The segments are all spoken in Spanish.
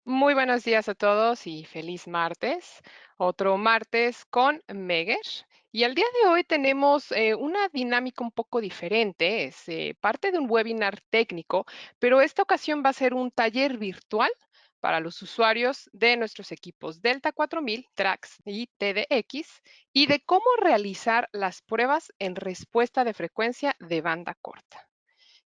Muy buenos días a todos y feliz martes. Otro martes con Meger. Y al día de hoy tenemos una dinámica un poco diferente. Es parte de un webinar técnico, pero esta ocasión va a ser un taller virtual para los usuarios de nuestros equipos Delta 4000, Trax y TDX y de cómo realizar las pruebas en respuesta de frecuencia de banda corta.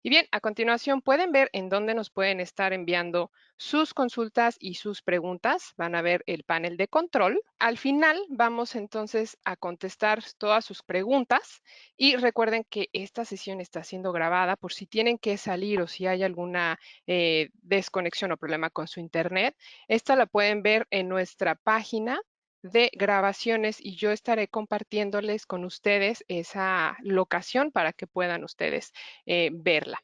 Y bien, a continuación pueden ver en dónde nos pueden estar enviando sus consultas y sus preguntas. Van a ver el panel de control. Al final vamos entonces a contestar todas sus preguntas y recuerden que esta sesión está siendo grabada por si tienen que salir o si hay alguna desconexión o problema con su internet. Esta la pueden ver en nuestra página de grabaciones y yo estaré compartiéndoles con ustedes esa locación para que puedan ustedes verla.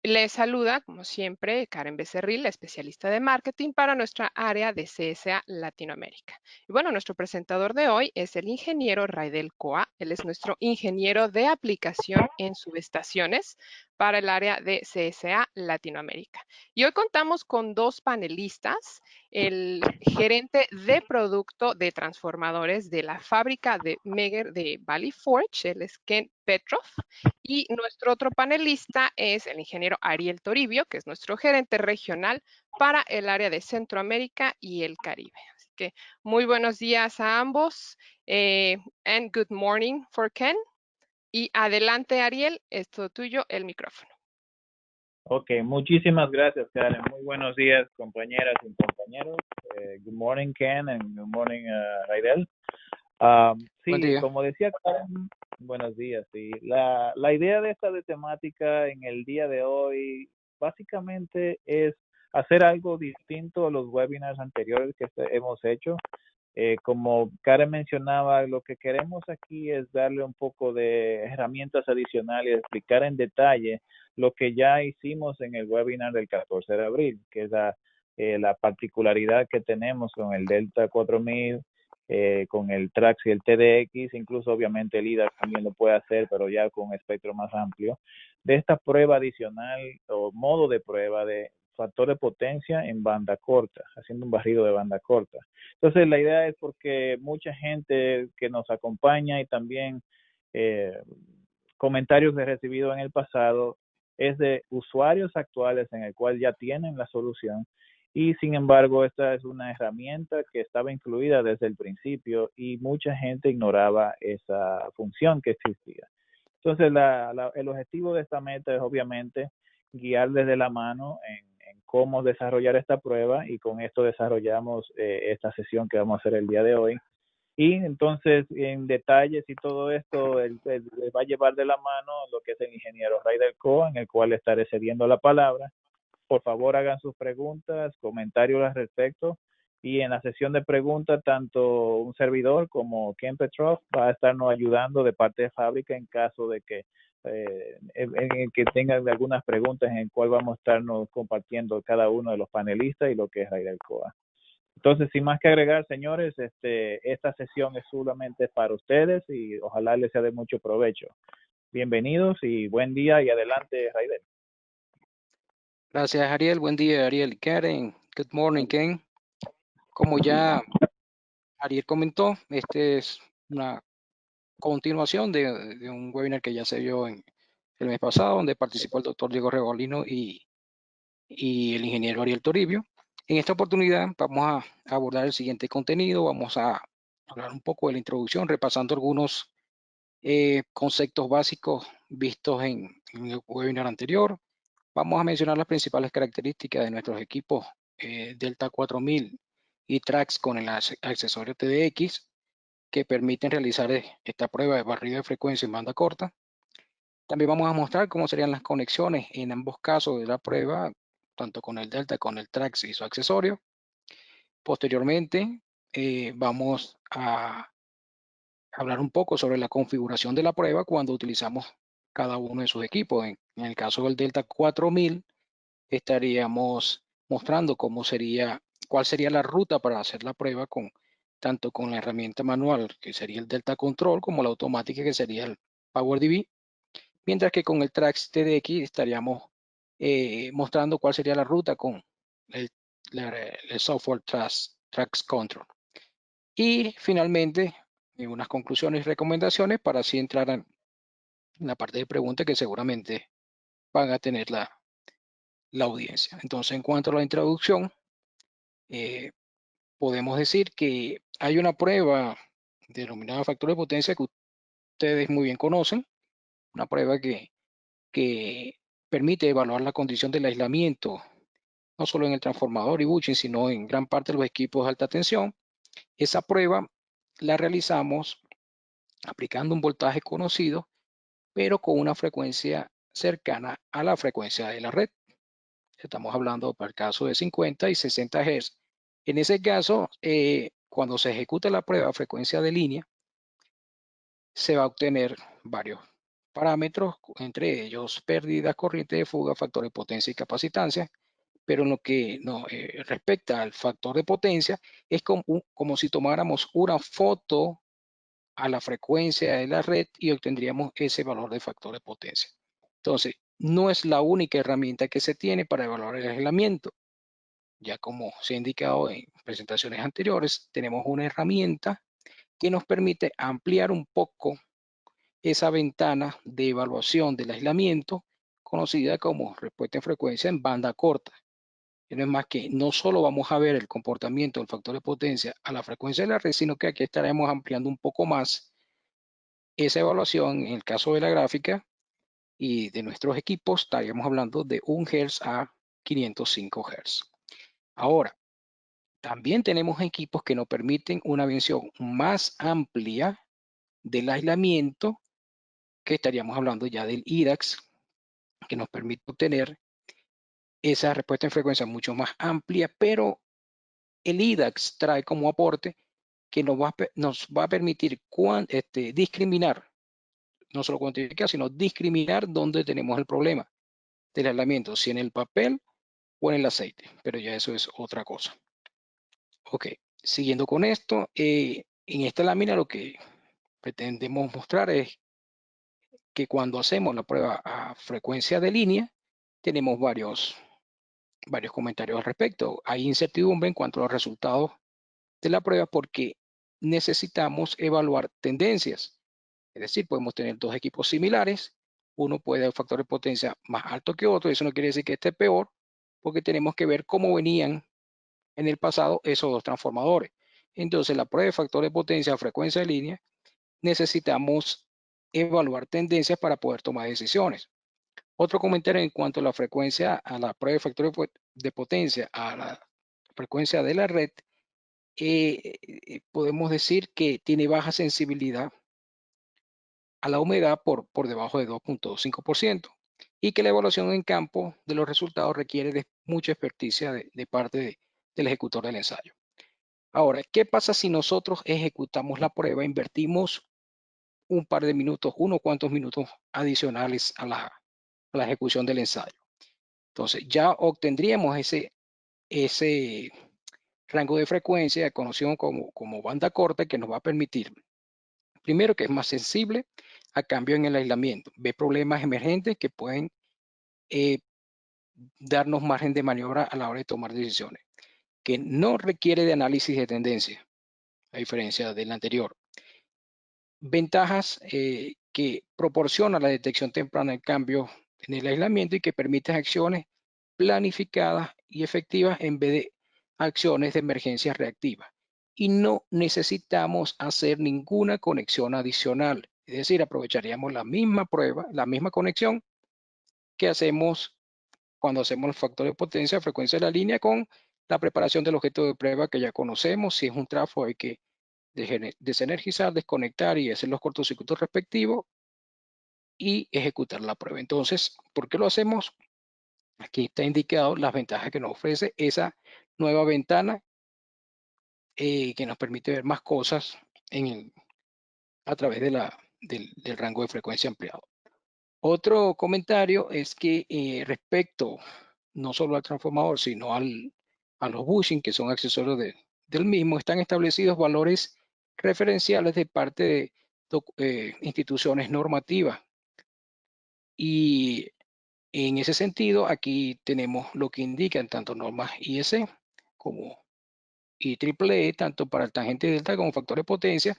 Les saluda, como siempre, Karen Becerril, la especialista de marketing para nuestra área de CSA Latinoamérica. Y bueno, nuestro presentador de hoy es el ingeniero Raidel Coa. Él es nuestro ingeniero de aplicación en subestaciones para el área de CSA Latinoamérica. Y hoy contamos con dos panelistas, el gerente de producto de transformadores de la fábrica de Meger de Valley Forge, él es Ken Petrov, y nuestro otro panelista es el ingeniero Ariel Toribio, que es nuestro gerente regional para el área de Centroamérica y el Caribe. Así que muy buenos días a ambos and good morning for Ken. Y adelante, Ariel, es todo tuyo el micrófono. Ok, muchísimas gracias, Karen. Muy buenos días, compañeras y compañeros. Good morning, Ken, and good morning, Raidel. Buen Sí, día. como decía Karen, buenos días. Sí, la idea de esta de temática en el día de hoy básicamente es hacer algo distinto a los webinars anteriores que hemos hecho. Como Karen mencionaba, lo que queremos aquí es darle un poco de herramientas adicionales, explicar en detalle lo que ya hicimos en el webinar del 14 de abril, que es la particularidad que tenemos con el Delta 4000, con el Trax y el TDX, incluso obviamente el IDA también lo puede hacer, pero ya con un espectro más amplio, de esta prueba adicional o modo de prueba de factor de potencia en banda corta, haciendo un barrido de banda corta. Entonces la idea es porque mucha gente que nos acompaña y también comentarios que he recibido en el pasado es de usuarios actuales en el cual ya tienen la solución y sin embargo esta es una herramienta que estaba incluida desde el principio y mucha gente ignoraba esa función que existía. Entonces el objetivo de esta meta es obviamente guiar desde la mano en cómo desarrollar esta prueba y con esto desarrollamos esta sesión que vamos a hacer el día de hoy. Y entonces, en detalles y todo esto, él va a llevar de la mano lo que es el ingeniero Raider Coa, en el cual le estaré cediendo la palabra. Por favor, hagan sus preguntas, comentarios al respecto. Y en la sesión de preguntas, tanto un servidor como Ken Petrov va a estarnos ayudando de parte de fábrica en caso de que que tengan algunas preguntas en el cual vamos a estarnos compartiendo cada uno de los panelistas y lo que es Raider Coa. Entonces, sin más que agregar, señores, esta sesión es solamente para ustedes y ojalá les sea de mucho provecho. Bienvenidos y buen día y adelante, Raidel. Gracias, Ariel. Buen día, Ariel y Karen. Good morning, Ken. Como ya Ariel comentó, este es una continuación de un webinar que ya se vio en el mes pasado, donde participó el doctor Diego Regolino y el ingeniero Ariel Toribio. En esta oportunidad vamos a abordar el siguiente contenido. Vamos a hablar un poco de la introducción, repasando algunos conceptos básicos vistos en el webinar anterior. Vamos a mencionar las principales características de nuestros equipos Delta 4000 y Trax con el accesorio TDX que permiten realizar esta prueba de barrido de frecuencia en banda corta. También vamos a mostrar cómo serían las conexiones en ambos casos de la prueba, tanto con el Delta, con el Trax y su accesorio. Posteriormente, vamos a hablar un poco sobre la configuración de la prueba cuando utilizamos cada uno de sus equipos. En el caso del Delta 4000, estaríamos mostrando cuál sería la ruta para hacer la prueba tanto con la herramienta manual, que sería el Delta Control, como la automática, que sería el PowerDB, mientras que con el Trax TDX estaríamos mostrando cuál sería la ruta con el el software tracks control. Y finalmente, unas conclusiones y recomendaciones para así entrar en la parte de preguntas que seguramente van a tener la audiencia. Entonces, en cuanto a la introducción, podemos decir que hay una prueba denominada factor de potencia que ustedes muy bien conocen, una prueba que permite evaluar la condición del aislamiento, no solo en el transformador y bushing, sino en gran parte de los equipos de alta tensión. Esa prueba la realizamos aplicando un voltaje conocido, pero con una frecuencia cercana a la frecuencia de la red. Estamos hablando para el caso de 50 y 60 Hz. En ese caso, cuando se ejecuta la prueba a frecuencia de línea, se va a obtener varios parámetros, entre ellos pérdida, corriente de fuga, factor de potencia y capacitancia. Pero en lo que nos respecta al factor de potencia, es como si tomáramos una foto a la frecuencia de la red y obtendríamos ese valor de factor de potencia. Entonces, no es la única herramienta que se tiene para evaluar el aislamiento. Ya como se ha indicado en presentaciones anteriores, tenemos una herramienta que nos permite ampliar un poco esa ventana de evaluación del aislamiento, conocida como respuesta en frecuencia en banda corta. Y no es más que no solo vamos a ver el comportamiento del factor de potencia a la frecuencia de la red, sino que aquí estaremos ampliando un poco más esa evaluación. En el caso de la gráfica y de nuestros equipos, estaríamos hablando de 1 Hz a 505 Hz. Ahora, también tenemos equipos que nos permiten una visión más amplia del aislamiento, que estaríamos hablando ya del IDAX, que nos permite obtener esa respuesta en frecuencia mucho más amplia, pero el IDAX trae como aporte que nos va a permitir discriminar, no solo cuantificar, sino discriminar dónde tenemos el problema del aislamiento, si en el papel o en el aceite, pero ya eso es otra cosa. Ok, siguiendo con esto, en esta lámina lo que pretendemos mostrar es que cuando hacemos la prueba a frecuencia de línea, tenemos varios comentarios al respecto. Hay incertidumbre en cuanto a los resultados de la prueba porque necesitamos evaluar tendencias. Es decir, podemos tener dos equipos similares, uno puede dar un factor de potencia más alto que otro, eso no quiere decir que esté peor, porque tenemos que ver cómo venían en el pasado esos dos transformadores. Entonces, la prueba de factor de potencia a frecuencia de línea, necesitamos evaluar tendencias para poder tomar decisiones. Otro comentario en cuanto a la frecuencia, a la prueba de factor de potencia a la frecuencia de la red, podemos decir que tiene baja sensibilidad a la humedad por debajo de 2.5% y que la evaluación en campo de los resultados requiere de mucha experticia de parte del ejecutor del ensayo. Ahora, ¿qué pasa si nosotros ejecutamos la prueba, invertimos un par de minutos, unos cuantos minutos adicionales a la ejecución del ensayo? Entonces, ya obtendríamos ese rango de frecuencia conocido como banda corta, que nos va a permitir, primero, que es más sensible a cambio en el aislamiento, ve problemas emergentes que pueden darnos margen de maniobra a la hora de tomar decisiones, que no requiere de análisis de tendencia, a diferencia del anterior. Ventajas que proporciona la detección temprana del cambio en el aislamiento y que permite acciones planificadas y efectivas en vez de acciones de emergencia reactivas. Y no necesitamos hacer ninguna conexión adicional. Es decir, aprovecharíamos la misma prueba, la misma conexión que hacemos cuando hacemos el factor de potencia, frecuencia de la línea, con la preparación del objeto de prueba que ya conocemos. Si es un trafo, hay que desenergizar, desconectar y hacer los cortocircuitos respectivos y ejecutar la prueba. Entonces, ¿por qué lo hacemos? Aquí está indicado las ventajas que nos ofrece esa nueva ventana que nos permite ver más cosas a través del rango de frecuencia ampliado. Otro comentario es que respecto no solo al transformador, sino a los bushing, que son accesorios del mismo, están establecidos valores referenciales de parte de instituciones normativas. Y en ese sentido, aquí tenemos lo que indican tanto normas IEC como IEEE, tanto para el tangente delta como factor de potencia,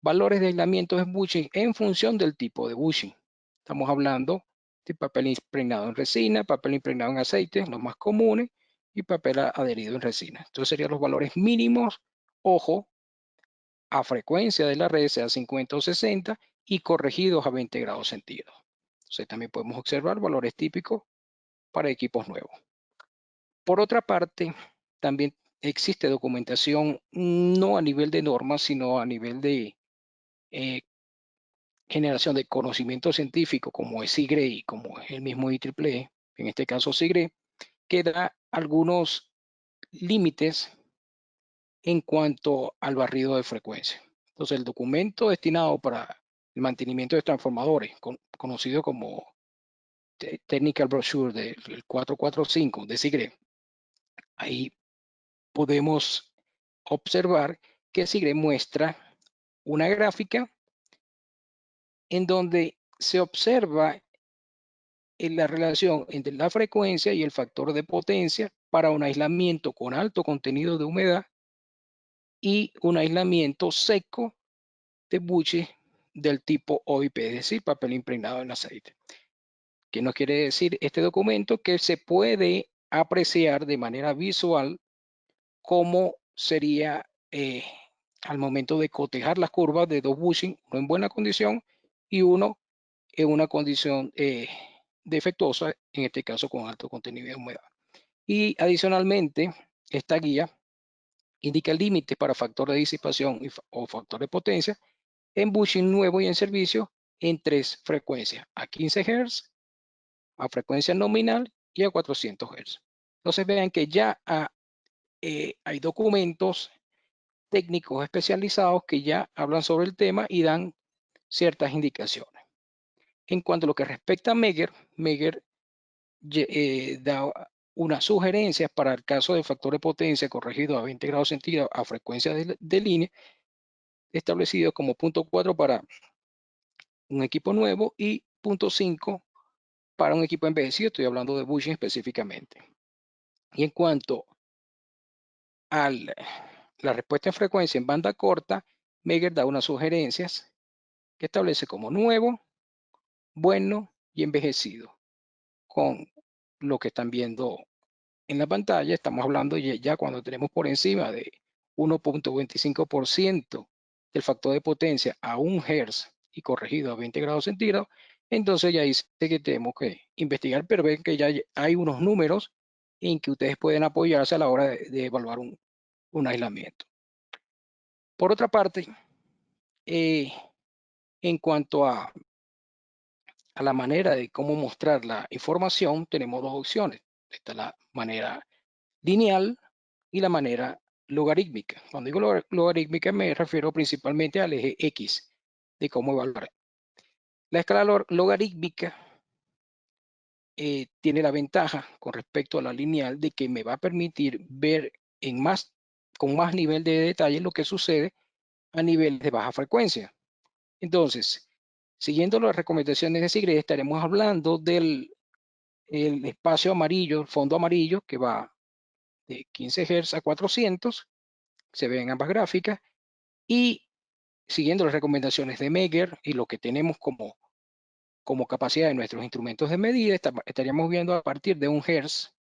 valores de aislamiento de bushing en función del tipo de bushing. Estamos hablando de papel impregnado en resina, papel impregnado en aceite, los más comunes, y papel adherido en resina. Entonces serían los valores mínimos, ojo, a frecuencia de la red, sea 50 o 60, y corregidos a 20 grados centígrados. Entonces también podemos observar valores típicos para equipos nuevos. Por otra parte, también existe documentación no a nivel de normas, sino a nivel de generación de conocimiento científico, como es SIGRE y como es el mismo IEEE, en este caso SIGRE, que da algunos límites en cuanto al barrido de frecuencia. Entonces, el documento destinado para el mantenimiento de transformadores, conocido como Technical Brochure del 445 de SIGRE, ahí podemos observar que SIGRE muestra una gráfica en donde se observa la relación entre la frecuencia y el factor de potencia para un aislamiento con alto contenido de humedad y un aislamiento seco de buche del tipo OIP, es decir, papel impregnado en aceite. ¿Qué nos quiere decir este documento? Que se puede apreciar de manera visual cómo sería al momento de cotejar las curvas de dos bushing, uno en buena condición y uno en una condición defectuosa, en este caso con alto contenido de humedad. Y adicionalmente, esta guía indica límites para factor de disipación o factor de potencia en bushing nuevo y en servicio en 3 frecuencias, a 15 Hz, a frecuencia nominal y a 400 Hz. Entonces vean que ya hay documentos técnicos especializados que ya hablan sobre el tema y dan ciertas indicaciones. En cuanto a lo que respecta a Megger da unas sugerencias para el caso de factor de potencia corregido a 20 grados centígrados a frecuencia de línea, establecido como 0.4 para un equipo nuevo y 0.5 para un equipo envejecido. Estoy hablando de bushing específicamente. Y en cuanto a la respuesta en frecuencia en banda corta, Megger da unas sugerencias que establece como nuevo, bueno y envejecido. Con lo que están viendo en la pantalla, estamos hablando ya cuando tenemos por encima de 1.25% del factor de potencia a 1 Hz y corregido a 20 grados centígrados, entonces ya dice que tenemos que investigar, pero ven que ya hay unos números en que ustedes pueden apoyarse a la hora de evaluar un aislamiento. Por otra parte, en cuanto a la manera de cómo mostrar la información, tenemos dos opciones. Esta es la manera lineal y la manera logarítmica. Cuando digo logarítmica me refiero principalmente al eje X de cómo evaluar. La escala logarítmica tiene la ventaja con respecto a la lineal de que me va a permitir ver con más nivel de detalle lo que sucede a niveles de baja frecuencia. Entonces, siguiendo las recomendaciones de SIGRE, estaremos hablando del espacio amarillo, el fondo amarillo, que va de 15 Hz a 400, se ve en ambas gráficas, y siguiendo las recomendaciones de Megger y lo que tenemos como capacidad de nuestros instrumentos de medida, estaríamos viendo a partir de 1 Hz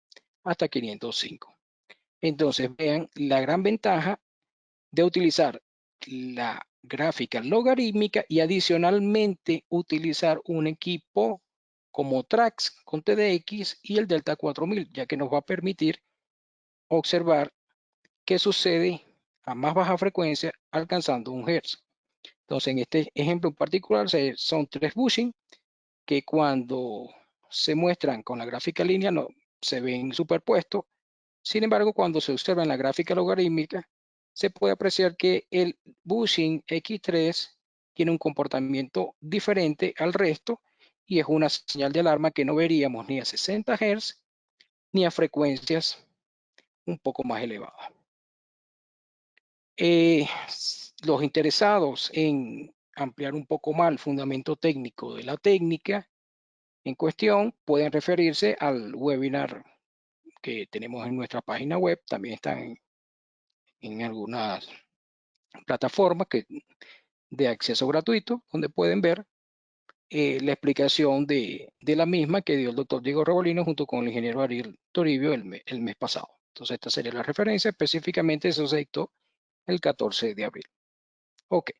hasta 505. Entonces, vean la gran ventaja de utilizar la gráfica logarítmica y adicionalmente utilizar un equipo como Trax con TDX y el Delta 4000, ya que nos va a permitir observar qué sucede a más baja frecuencia alcanzando 1 Hz. Entonces, en este ejemplo en particular, son 3 bushing que cuando se muestran con la gráfica lineal no, se ven superpuestos. Sin embargo, cuando se observa en la gráfica logarítmica, se puede apreciar que el bushing X3 tiene un comportamiento diferente al resto y es una señal de alarma que no veríamos ni a 60 Hz ni a frecuencias un poco más elevadas. Los interesados en ampliar un poco más el fundamento técnico de la técnica en cuestión pueden referirse al webinar que tenemos en nuestra página web, también están en algunas plataformas de acceso gratuito, donde pueden ver la explicación de la misma que dio el doctor Diego Rebolino junto con el ingeniero Ariel Toribio el mes pasado. Entonces, esta sería la referencia. Específicamente, eso se dictó el 14 de abril. Ok,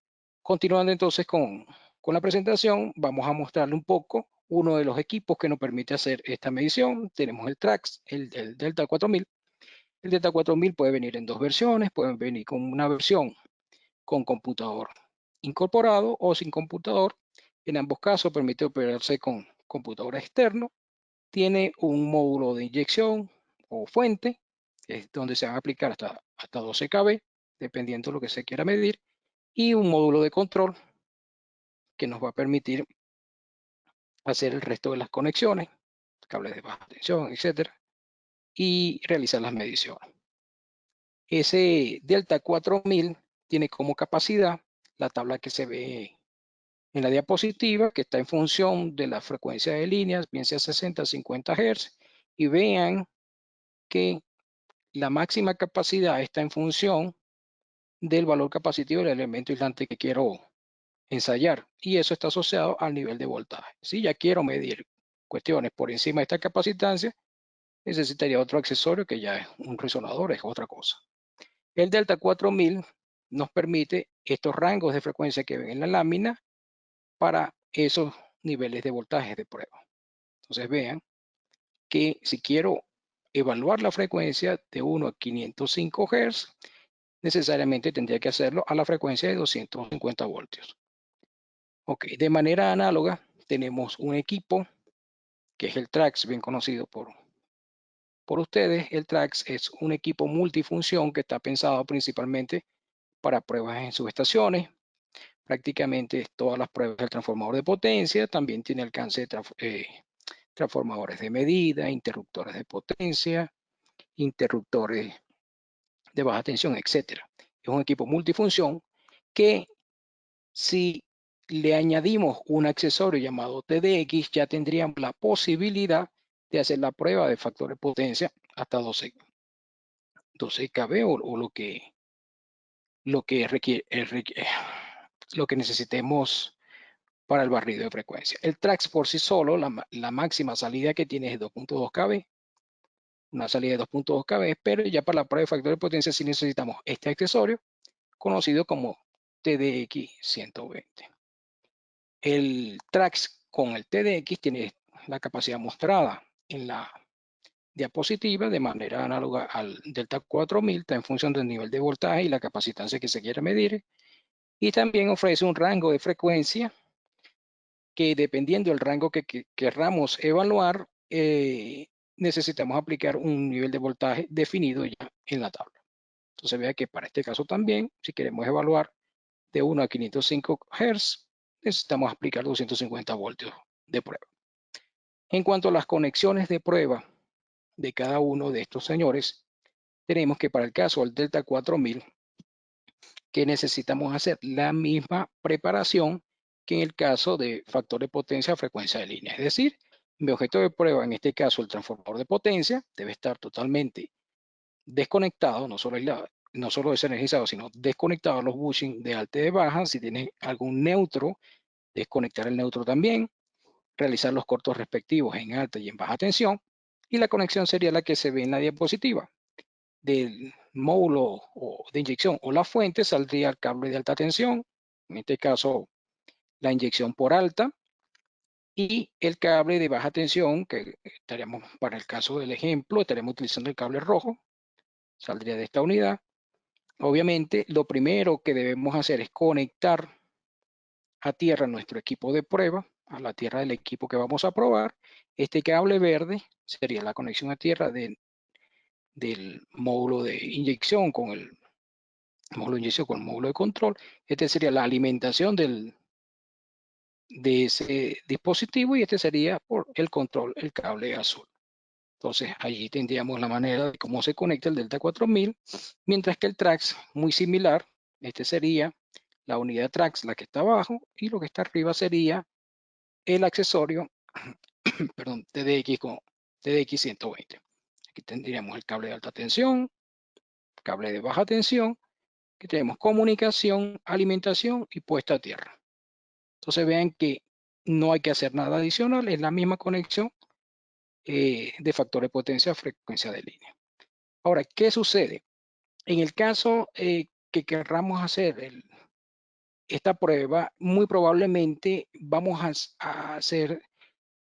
continuando entonces con la presentación, vamos a mostrarle un poco uno de los equipos que nos permite hacer esta medición. Tenemos el TRAX, el Delta 4000. El Delta 4000 puede venir en dos versiones, puede venir con una versión con computador incorporado o sin computador. En ambos casos permite operarse con computador externo. Tiene un módulo de inyección o fuente, que es donde se van a aplicar hasta 12 kb, dependiendo de lo que se quiera medir, y un módulo de control que nos va a permitir hacer el resto de las conexiones, cables de baja tensión, etcétera, y realizar las mediciones. Ese Delta 4000 tiene como capacidad la tabla que se ve en la diapositiva, que está en función de la frecuencia de líneas, bien sea 60 50 Hz, y vean que la máxima capacidad está en función del valor capacitivo del elemento aislante que quiero ensayar, y eso está asociado al nivel de voltaje. Si ya quiero medir cuestiones por encima de esta capacitancia, necesitaría otro accesorio que ya es un resonador, es otra cosa. El Delta 4000 nos permite estos rangos de frecuencia que ven en la lámina para esos niveles de voltaje de prueba. Entonces vean que si quiero evaluar la frecuencia de 1 a 505 Hz, necesariamente tendría que hacerlo a la frecuencia de 250 voltios. Ok, de manera análoga tenemos un equipo que es el TRAX, bien conocido por ustedes. El TRAX es un equipo multifunción que está pensado principalmente para pruebas en subestaciones. Prácticamente todas las pruebas del transformador de potencia, también tiene alcance de transformadores de medida, interruptores de potencia, interruptores de baja tensión, etc. Es un equipo multifunción que si le añadimos un accesorio llamado TDX, ya tendríamos la posibilidad de hacer la prueba de factor de potencia hasta 12 kb o lo que necesitemos para el barrido de frecuencia. El TRAX por sí solo, la máxima salida que tiene es 2.2 kb, una salida de 2.2 kb, pero ya para la prueba de factor de potencia sí necesitamos este accesorio conocido como TDX 120. El TRAX con el TDX tiene la capacidad mostrada en la diapositiva de manera análoga al Delta 4000, está en función del nivel de voltaje y la capacitancia que se quiera medir, y también ofrece un rango de frecuencia que dependiendo del rango que querramos evaluar, necesitamos aplicar un nivel de voltaje definido ya en la tabla. Entonces vea que para este caso también, si queremos evaluar de 1 a 505 Hz, necesitamos aplicar 250 voltios de prueba. En cuanto a las conexiones de prueba de cada uno de estos señores, tenemos que para el caso del Delta 4000, que necesitamos hacer la misma preparación que en el caso de factor de potencia a frecuencia de línea. Es decir, mi objeto de prueba, en este caso el transformador de potencia, debe estar totalmente desconectado, no solo desenergizado, sino desconectado a los bushing de alta y de baja. Si tiene algún neutro, desconectar el neutro también, realizar los cortos respectivos en alta y en baja tensión, y la conexión sería la que se ve en la diapositiva. Del módulo de inyección o la fuente saldría el cable de alta tensión, en este caso la inyección por alta, y el cable de baja tensión, que estaríamos, para el caso del ejemplo, estaremos utilizando el cable rojo, saldría de esta unidad. Obviamente, lo primero que debemos hacer es conectar a tierra nuestro equipo de prueba, a la tierra del equipo que vamos a probar. Este cable verde sería la conexión a tierra del módulo de inyección con el módulo de inyección con el módulo de control. Este sería la alimentación de ese dispositivo, y este sería por el control, el cable azul. Entonces allí tendríamos la manera de cómo se conecta el Delta 4000, mientras que el TRAX, muy similar, este sería la unidad TRAX, la que está abajo, y lo que está arriba sería el accesorio, perdón, TDX 120. Aquí tendríamos el cable de alta tensión, cable de baja tensión, que tenemos comunicación, alimentación y puesta a tierra. Entonces vean que no hay que hacer nada adicional, es la misma conexión de factor de potencia a frecuencia de línea. Ahora, ¿qué sucede? En el caso que querramos hacer esta prueba, muy probablemente vamos a hacer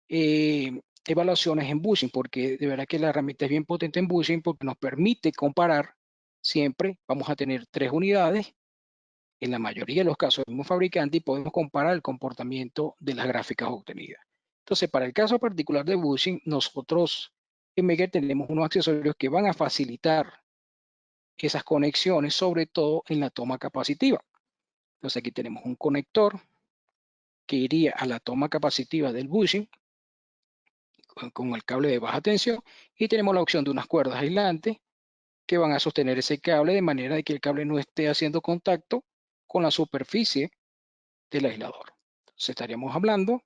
evaluaciones en bushing, porque de verdad que la herramienta es bien potente en bushing porque nos permite comparar siempre. Vamos a tener 3 unidades, en la mayoría de los casos el mismo fabricante, y podemos comparar el comportamiento de las gráficas obtenidas. Entonces, para el caso particular de bushing, nosotros en Megger tenemos unos accesorios que van a facilitar esas conexiones, sobre todo en la toma capacitiva. Entonces aquí tenemos un conector que iría a la toma capacitiva del bushing con el cable de baja tensión, y tenemos la opción de unas cuerdas aislantes que van a sostener ese cable de manera de que el cable no esté haciendo contacto con la superficie del aislador. Entonces estaríamos hablando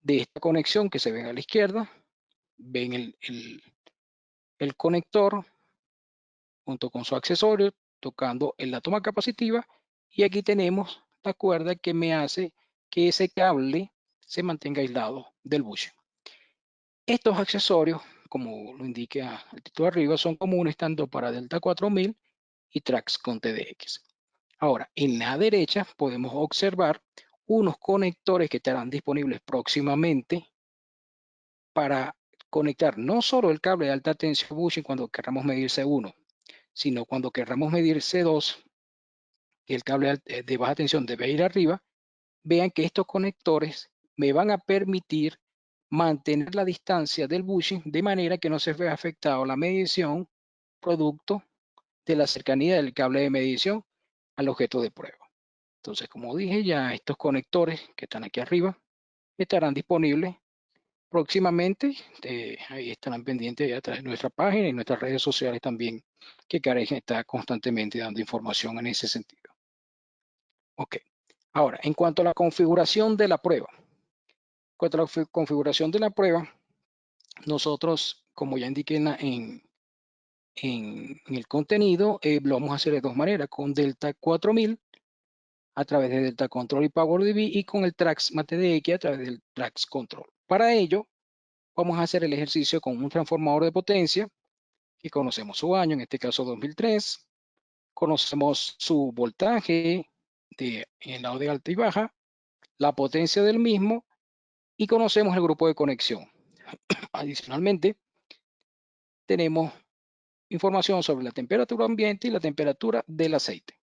de esta conexión que se ve a la izquierda. Ven el conector junto con su accesorio tocando en la toma capacitiva, y aquí tenemos la cuerda que me hace que ese cable se mantenga aislado del bushing. Estos accesorios, como lo indica el título arriba, son comunes tanto para Delta 4000 y Trax con TDX. Ahora, en la derecha podemos observar unos conectores que estarán disponibles próximamente para conectar no solo el cable de alta tensión bushing cuando queramos medir C1, sino cuando queramos medir C2, que el cable de baja tensión debe ir arriba. Vean que estos conectores me van a permitir mantener la distancia del bushing de manera que no se vea afectado la medición producto de la cercanía del cable de medición al objeto de prueba. Entonces, como dije, ya estos conectores que están aquí arriba estarán disponibles próximamente. Ahí estarán pendientes a través de nuestra página y nuestras redes sociales también, que Karen está constantemente dando información en ese sentido. Ok. Ahora, en cuanto a la configuración de la prueba. En cuanto a la configuración de la prueba, nosotros, como ya indiqué en el contenido, lo vamos a hacer de dos maneras: con Delta 4000 a través de Delta Control y PowerDB, y con el Trax MateDX a través del Trax Control. Para ello, vamos a hacer el ejercicio con un transformador de potencia que conocemos su año, en este caso 2003. Conocemos su voltaje en el lado de alta y baja, la potencia del mismo, y conocemos el grupo de conexión. Adicionalmente, tenemos información sobre la temperatura ambiente y la temperatura del aceite.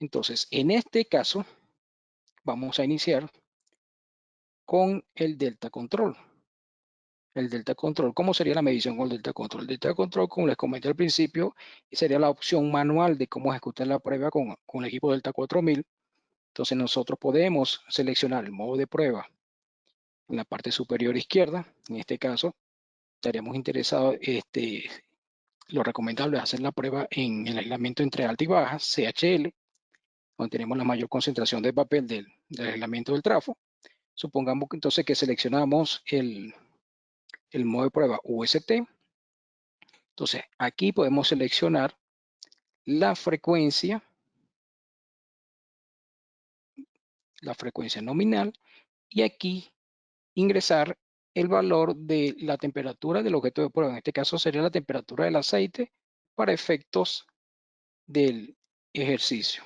Entonces, en este caso, vamos a iniciar con el Delta Control. El Delta Control, ¿cómo sería la medición con el Delta Control? El Delta Control, como les comenté al principio, sería la opción manual de cómo ejecutar la prueba con el equipo Delta 4000. Entonces, nosotros podemos seleccionar el modo de prueba en la parte superior izquierda. En este caso, estaríamos interesados, lo recomendable es hacer la prueba en el aislamiento entre alta y baja, CHL, donde tenemos la mayor concentración de papel del aislamiento del trafo. Supongamos que entonces que seleccionamos el modo de prueba UST. Entonces aquí podemos seleccionar la frecuencia nominal, y aquí ingresar el valor de la temperatura del objeto de prueba. En este caso sería la temperatura del aceite para efectos del ejercicio.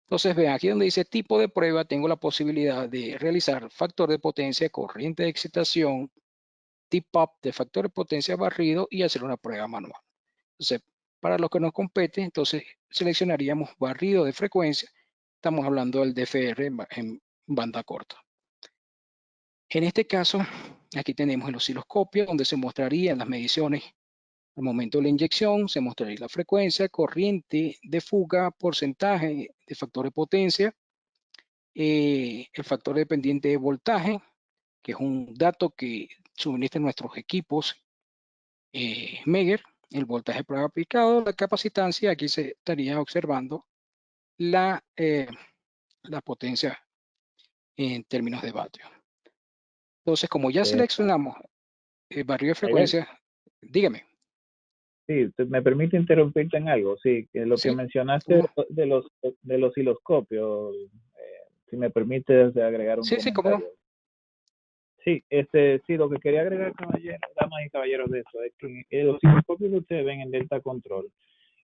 Entonces vean aquí donde dice tipo de prueba, tengo la posibilidad de realizar factor de potencia, corriente de excitación, tip up de factor de potencia barrido, y hacer una prueba manual. Entonces, para lo que nos compete, entonces seleccionaríamos barrido de frecuencia. Estamos hablando del DFR en banda corta. En este caso, aquí tenemos el osciloscopio donde se mostrarían las mediciones al momento de la inyección. Se mostraría la frecuencia, corriente de fuga, porcentaje de factor de potencia, el factor dependiente de voltaje, que es un dato que suministran nuestros equipos Megger, el voltaje prueba aplicado, la capacitancia. Aquí se estaría observando la potencia en términos de vatios. Entonces, como ya seleccionamos el barrido de Miguel, frecuencia, dígame. Sí, me permite interrumpirte en algo. Sí, que lo que Sí, mencionaste ¿cómo? de los osciloscopios, si me permites agregar un Sí, cómo no. comentario. Sí, sí, lo que quería agregar, damas y caballeros, de eso es que los osciloscopios que ustedes ven en Delta Control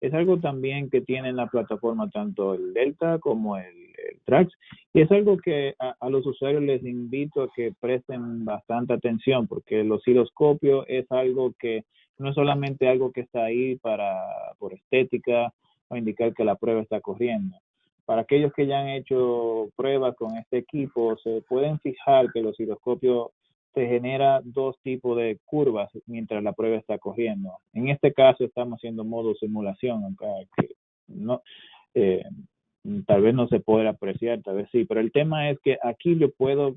es algo también que tiene en la plataforma tanto el Delta como el Trax, y es algo que a los usuarios les invito a que presten bastante atención, porque el osciloscopio es algo que no es solamente algo que está ahí por estética o indicar que la prueba está corriendo. Para aquellos que ya han hecho pruebas con este equipo, se pueden fijar que el osciloscopio se genera dos tipos de curvas mientras la prueba está corriendo. En este caso estamos haciendo modo simulación, aunque no, eh, tal vez no se pueda apreciar, tal vez sí, pero el tema es que aquí yo puedo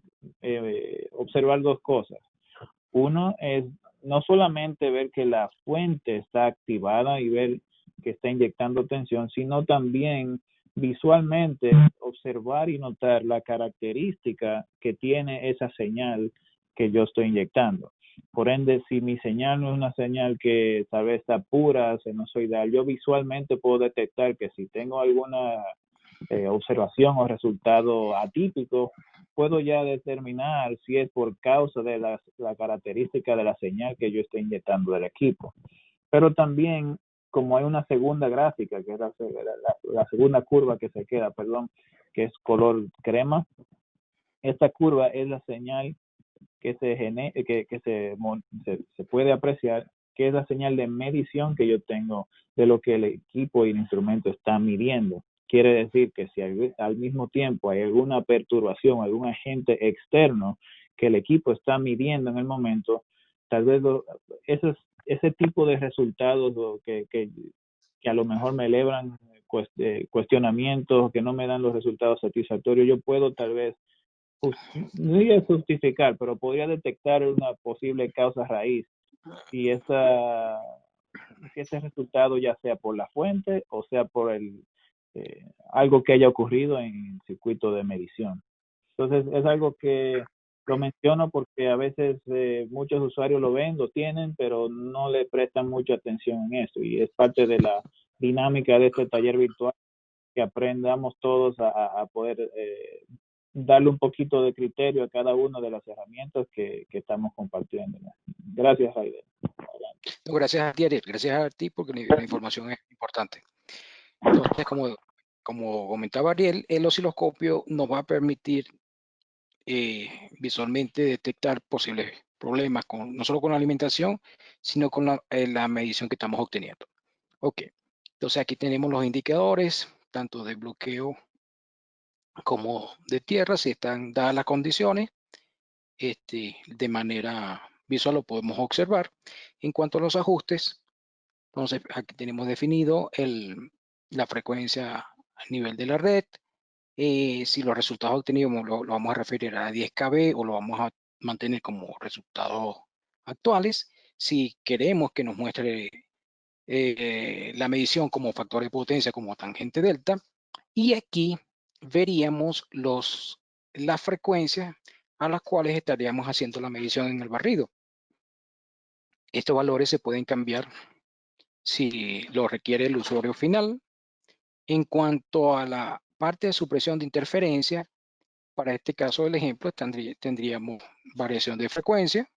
observar dos cosas. Uno es no solamente ver que la fuente está activada y ver que está inyectando tensión, sino también visualmente observar y notar la característica que tiene esa señal que yo estoy inyectando. Por ende, si mi señal no es una señal que tal vez está pura, sinusoidal, yo visualmente puedo detectar que si tengo alguna observación o resultado atípico, puedo ya determinar si es por causa de la característica de la señal que yo estoy inyectando del equipo. Pero también, como hay una segunda gráfica, que es la segunda curva que se queda, perdón, que es color crema, esta curva es la señal que se puede apreciar, que es la señal de medición que yo tengo de lo que el equipo y el instrumento está midiendo. Quiere decir que si al mismo tiempo hay alguna perturbación, algún agente externo que el equipo está midiendo en el momento, tal vez ese tipo de resultados que a lo mejor me elevan cuestionamientos, que no me dan los resultados satisfactorios, yo puedo tal vez no iba a justificar, pero podría detectar una posible causa raíz y que ese resultado ya sea por la fuente o sea por algo que haya ocurrido en el circuito de medición. Entonces es algo que lo menciono porque a veces muchos usuarios lo ven, lo tienen, pero no le prestan mucha atención en eso y es parte de la dinámica de este taller virtual que aprendamos todos a poder darle un poquito de criterio a cada una de las herramientas que estamos compartiendo. Gracias, Jaime. No, gracias a ti, Ariel. Gracias a ti porque la información es importante. Entonces, como comentaba Ariel, el osciloscopio nos va a permitir visualmente detectar posibles problemas, no solo con la alimentación, sino con la medición que estamos obteniendo. Ok, entonces aquí tenemos los indicadores, tanto de bloqueo como de tierra, si están dadas las condiciones, de manera visual lo podemos observar. En cuanto a los ajustes, entonces aquí tenemos definido la frecuencia a nivel de la red. Si los resultados obtenidos lo vamos a referir a 10 kb o lo vamos a mantener como resultados actuales. Si queremos que nos muestre la medición como factor de potencia, como tangente delta, y aquí veríamos las frecuencias a las cuales estaríamos haciendo la medición en el barrido. Estos valores se pueden cambiar si lo requiere el usuario final. En cuanto a la parte de supresión de interferencia, para este caso del ejemplo tendríamos variación de frecuencia,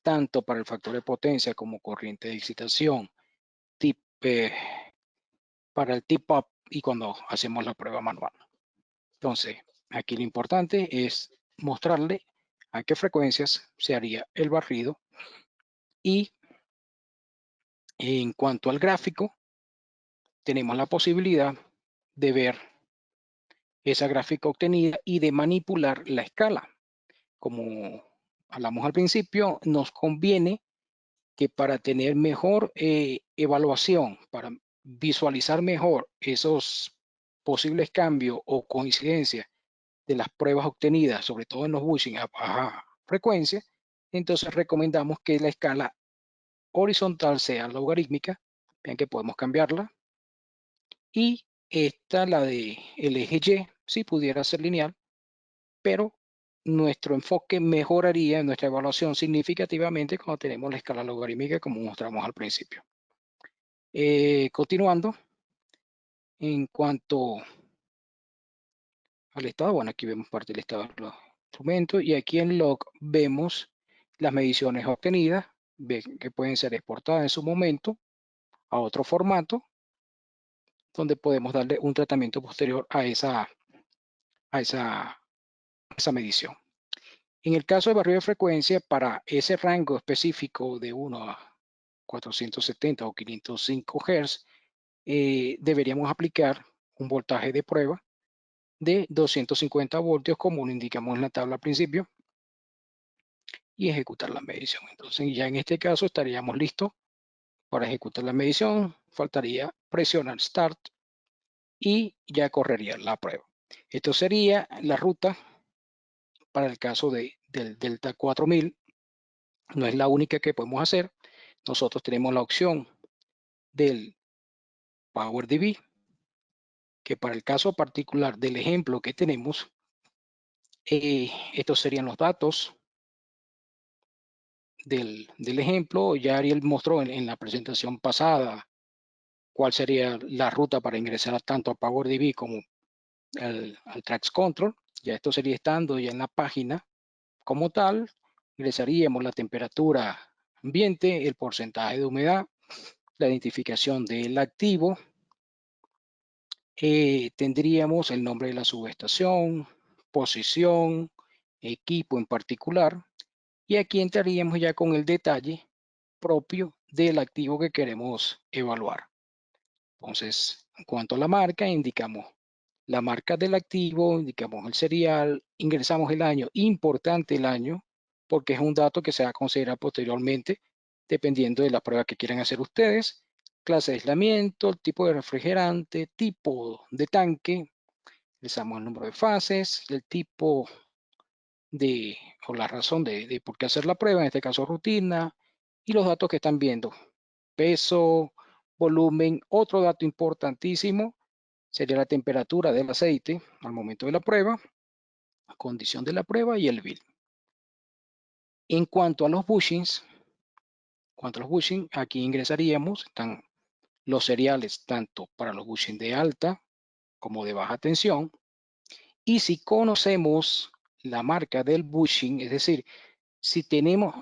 tanto para el factor de potencia como corriente de excitación, para el tip-up y cuando hacemos la prueba manual. Entonces, aquí lo importante es mostrarle a qué frecuencias se haría el barrido y en cuanto al gráfico, tenemos la posibilidad de ver esa gráfica obtenida y de manipular la escala. Como hablamos al principio, nos conviene que para tener mejor evaluación, para visualizar mejor esos posibles cambios o coincidencias de las pruebas obtenidas, sobre todo en los bushing a baja frecuencia, entonces recomendamos que la escala horizontal sea logarítmica. Vean que podemos cambiarla. Y esta, la de el eje Y, sí pudiera ser lineal, pero nuestro enfoque mejoraría nuestra evaluación significativamente cuando tenemos la escala logarítmica como mostramos al principio. Continuando, en cuanto al estado, bueno, aquí vemos parte del estado de los instrumentos y aquí en log vemos las mediciones obtenidas, que pueden ser exportadas en su momento a otro formato, donde podemos darle un tratamiento posterior a esa medición. En el caso de barrido de frecuencia, para ese rango específico de 1 a 470 o 505 Hz, deberíamos aplicar un voltaje de prueba de 250 voltios, como lo indicamos en la tabla al principio, y ejecutar la medición. Entonces, ya en este caso estaríamos listos para ejecutar la medición. Faltaría presionar Start y ya correría la prueba. Esto sería la ruta para el caso del Delta 4000. No es la única que podemos hacer. Nosotros tenemos la opción del PowerDB, que para el caso particular del ejemplo que tenemos, estos serían los datos del ejemplo. Ya Ariel mostró en la presentación pasada cuál sería la ruta para ingresar tanto a PowerDB como al Tracks Control. Ya esto sería estando ya en la página como tal. Ingresaríamos la temperatura ambiente, el porcentaje de humedad, la identificación del activo, tendríamos el nombre de la subestación, posición, equipo en particular, y aquí entraríamos ya con el detalle propio del activo que queremos evaluar. Entonces, en cuanto a la marca, indicamos la marca del activo, indicamos el serial, ingresamos el año, importante el año, porque es un dato que se va a considerar posteriormente, dependiendo de la prueba que quieran hacer ustedes, clase de aislamiento, el tipo de refrigerante, tipo de tanque, ingresamos el número de fases, el tipo de, o la razón de por qué hacer la prueba, en este caso rutina, y los datos que están viendo, peso, volumen. Otro dato importantísimo sería la temperatura del aceite al momento de la prueba, la condición de la prueba y el bill. En cuanto a los bushings, aquí ingresaríamos, están los seriales tanto para los bushings de alta como de baja tensión. Y si conocemos la marca del bushing, es decir, si tenemos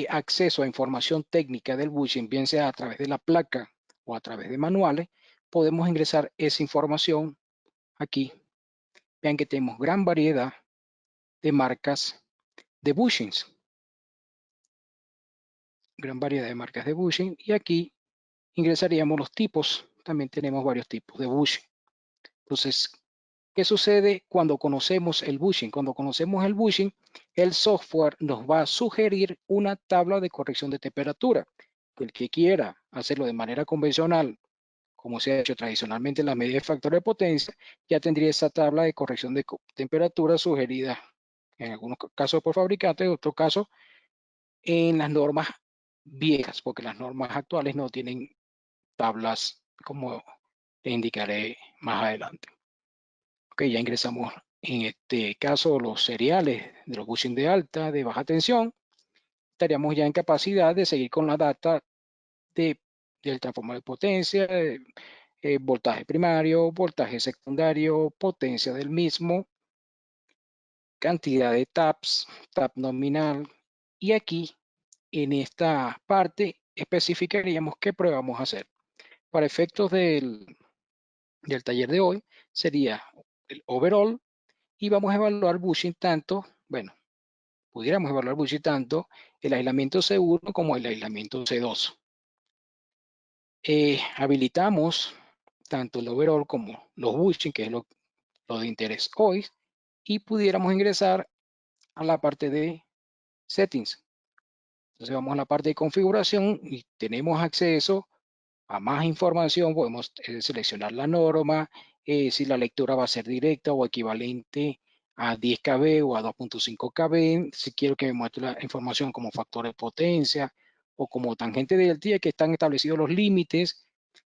acceso a información técnica del bushing, bien sea a través de la placa o a través de manuales, podemos ingresar esa información aquí. Vean que tenemos gran variedad de marcas de bushings. Gran variedad de marcas de bushing. Y aquí ingresaríamos los tipos. También tenemos varios tipos de bushing. Entonces, ¿qué sucede cuando conocemos el bushing? Cuando conocemos el bushing, el software nos va a sugerir una tabla de corrección de temperatura. El que quiera hacerlo de manera convencional, como se ha hecho tradicionalmente en la medida de factor de potencia, ya tendría esa tabla de corrección de temperatura sugerida en algunos casos por fabricante, en otros casos en las normas viejas, porque las normas actuales no tienen tablas, como te indicaré más adelante. Ok, ya ingresamos en este caso los seriales de los bushing de alta, de baja tensión. Estaríamos ya en capacidad de seguir con la data del transformador de potencia, voltaje primario, voltaje secundario, potencia del mismo, cantidad de taps, tap nominal. Y aquí, en esta parte, especificaríamos qué prueba vamos a hacer. Para efectos del taller de hoy, sería el overall y vamos a evaluar bushing tanto, bueno, pudiéramos evaluar bushing tanto el aislamiento C1 como el aislamiento C2. Habilitamos tanto el overall como los bushing, que es lo de interés hoy, y pudiéramos ingresar a la parte de settings. Entonces vamos a la parte de configuración y tenemos acceso a más información. Podemos seleccionar la norma, si la lectura va a ser directa o equivalente a 10 kb o a 2.5 kb. Si quiero que me muestre la información como factor de potencia o como tangente del día, que están establecidos los límites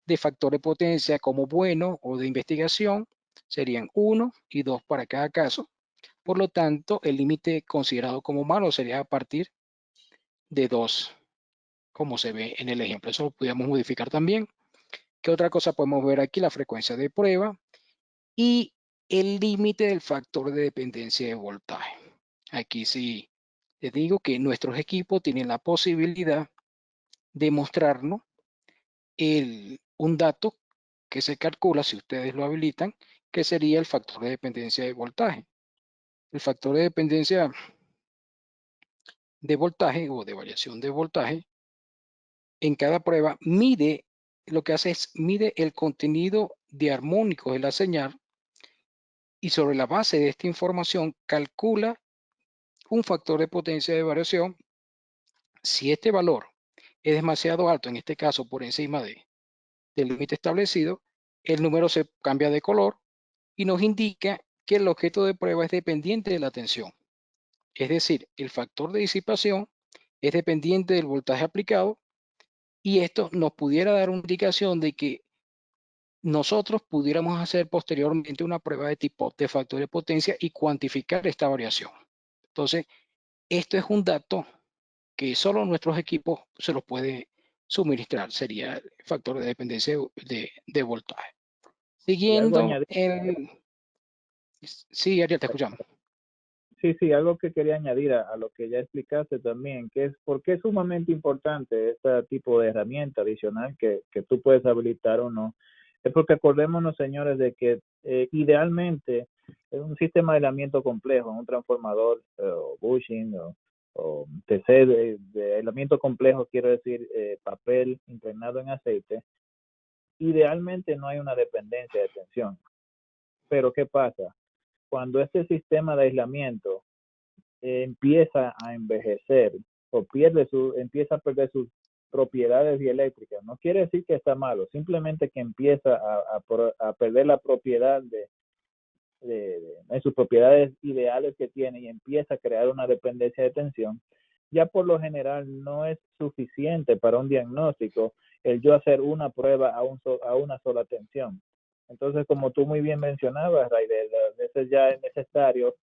de factor de potencia como bueno o de investigación, serían 1 y 2 para cada caso. Por lo tanto, el límite considerado como malo sería a partir de 2 como se ve en el ejemplo. Eso lo podemos modificar también. ¿Qué otra cosa podemos ver aquí? La frecuencia de prueba y el límite del factor de dependencia de voltaje. Aquí sí les digo que nuestros equipos tienen la posibilidad de mostrarnos un dato que se calcula, si ustedes lo habilitan, que sería el factor de dependencia de voltaje. El factor de dependencia de voltaje o de variación de voltaje en cada prueba mide, lo que hace es mide el contenido de armónicos de la señal y sobre la base de esta información calcula un factor de potencia de variación. Si este valor es demasiado alto, en este caso por encima del límite establecido, el número se cambia de color y nos indica que el objeto de prueba es dependiente de la tensión. Es decir, el factor de disipación es dependiente del voltaje aplicado y esto nos pudiera dar una indicación de que nosotros pudiéramos hacer posteriormente una prueba de tipo de factor de potencia y cuantificar esta variación. Entonces, esto es un dato que solo nuestros equipos se los puede suministrar. Sería el factor de dependencia de voltaje. Y algo Siguiendo añadir. Sí, Ariel, te escuchamos. Sí, algo que quería añadir a lo que ya explicaste también, que es por qué es sumamente importante este tipo de herramienta adicional que tú puedes habilitar o no. Es porque acordémonos, señores, de que idealmente es un sistema de aislamiento complejo, un transformador o bushing o TC de aislamiento complejo, quiero decir papel impregnado en aceite. Idealmente no hay una dependencia de tensión. Pero ¿qué pasa? Cuando este sistema de aislamiento empieza a envejecer o empieza a perder sus propiedades dieléctricas. No quiere decir que está malo, simplemente que empieza a perder la propiedad de sus propiedades ideales que tiene y empieza a crear una dependencia de tensión. Ya por lo general no es suficiente para un diagnóstico el yo hacer una prueba a una sola tensión. Entonces, como tú muy bien mencionabas, Raidel, a veces ya es necesario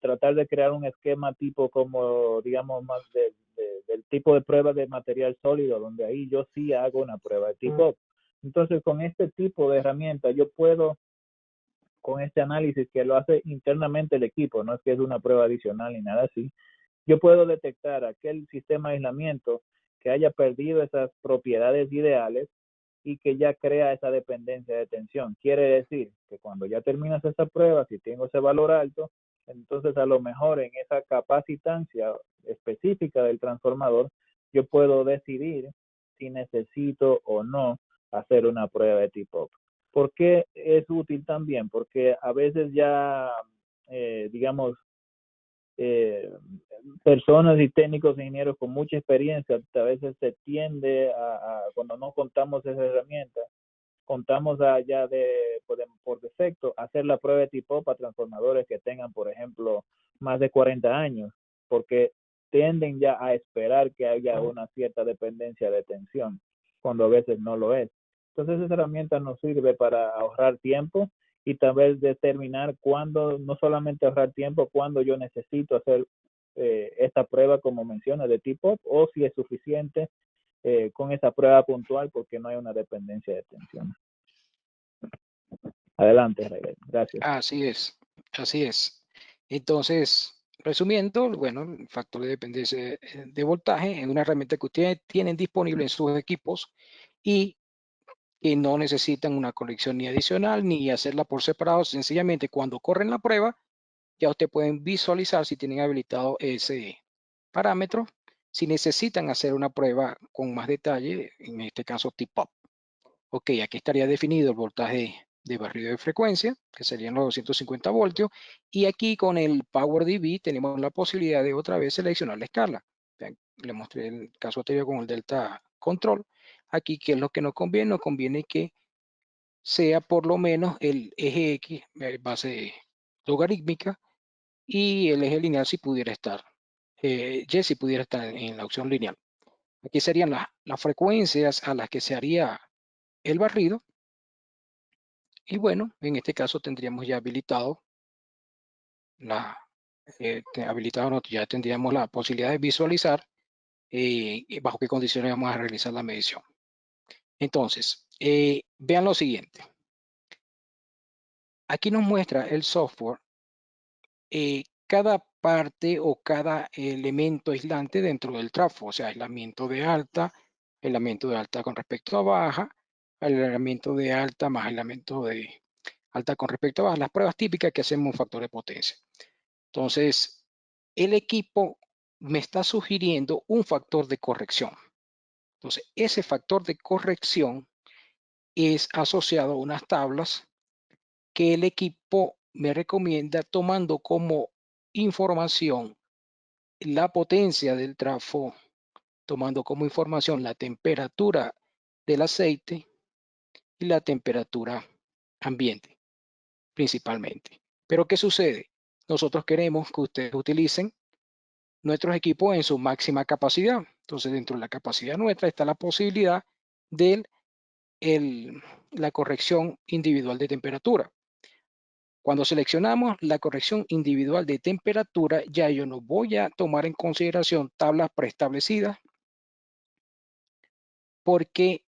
tratar de crear un esquema tipo como, digamos, más del tipo de prueba de material sólido, donde ahí yo sí hago una prueba de tipo. Entonces, con este tipo de herramientas, yo puedo, con este análisis que lo hace internamente el equipo, no es que es una prueba adicional ni nada así, yo puedo detectar aquel sistema de aislamiento que haya perdido esas propiedades ideales y que ya crea esa dependencia de tensión. Quiere decir que cuando ya terminas esa prueba, si tengo ese valor alto, entonces a lo mejor en esa capacitancia específica del transformador, yo puedo decidir si necesito o no hacer una prueba de tipo. ¿Por qué es útil también? Porque a veces ya, digamos, eh, personas y técnicos ingenieros con mucha experiencia, a veces se tiende cuando no contamos esa herramienta, contamos ya por defecto hacer la prueba de tipo para transformadores que tengan, por ejemplo, más de 40 años, porque tienden ya a esperar que haya una cierta dependencia de tensión, cuando a veces no lo es. Entonces esa herramienta nos sirve para ahorrar tiempo y tal vez determinar cuándo, no solamente ahorrar tiempo, cuándo yo necesito hacer esta prueba, como menciona, de tipo, o si es suficiente con esa prueba puntual porque no hay una dependencia de tensión. Adelante, Raquel. Gracias. Así es, así es. Entonces, resumiendo, bueno, el factor de dependencia de voltaje es una herramienta que ustedes tienen disponible en sus equipos y que no necesitan una conexión ni adicional ni hacerla por separado. Sencillamente, cuando corren la prueba, ya ustedes pueden visualizar si tienen habilitado ese parámetro. Si necesitan hacer una prueba con más detalle, en este caso tip-up. Ok, aquí estaría definido el voltaje de barrido de frecuencia, que serían los 250 voltios, y aquí con el PowerDB tenemos la posibilidad de otra vez seleccionar la escala. Vean, le mostré el caso anterior con el delta control. Aquí, ¿qué es lo que nos conviene? Nos conviene que sea por lo menos el eje X, base logarítmica, y el eje lineal si pudiera estar, Y si pudiera estar en la opción lineal. Aquí serían las frecuencias a las que se haría el barrido. Y bueno, en este caso tendríamos ya habilitado ya tendríamos la posibilidad de visualizar bajo qué condiciones vamos a realizar la medición. Entonces, vean lo siguiente. Aquí nos muestra el software cada parte o cada elemento aislante dentro del trafo, o sea, aislamiento de alta con respecto a baja, aislamiento de alta más aislamiento de alta con respecto a baja, las pruebas típicas que hacemos un factor de potencia. Entonces, el equipo me está sugiriendo un factor de corrección. Entonces, ese factor de corrección es asociado a unas tablas que el equipo me recomienda tomando como información la potencia del trafo, tomando como información la temperatura del aceite y la temperatura ambiente, principalmente. Pero ¿qué sucede? Nosotros queremos que ustedes utilicen nuestros equipos en su máxima capacidad. Entonces, dentro de la capacidad nuestra está la posibilidad de la corrección individual de temperatura. Cuando seleccionamos la corrección individual de temperatura, ya yo no voy a tomar en consideración tablas preestablecidas porque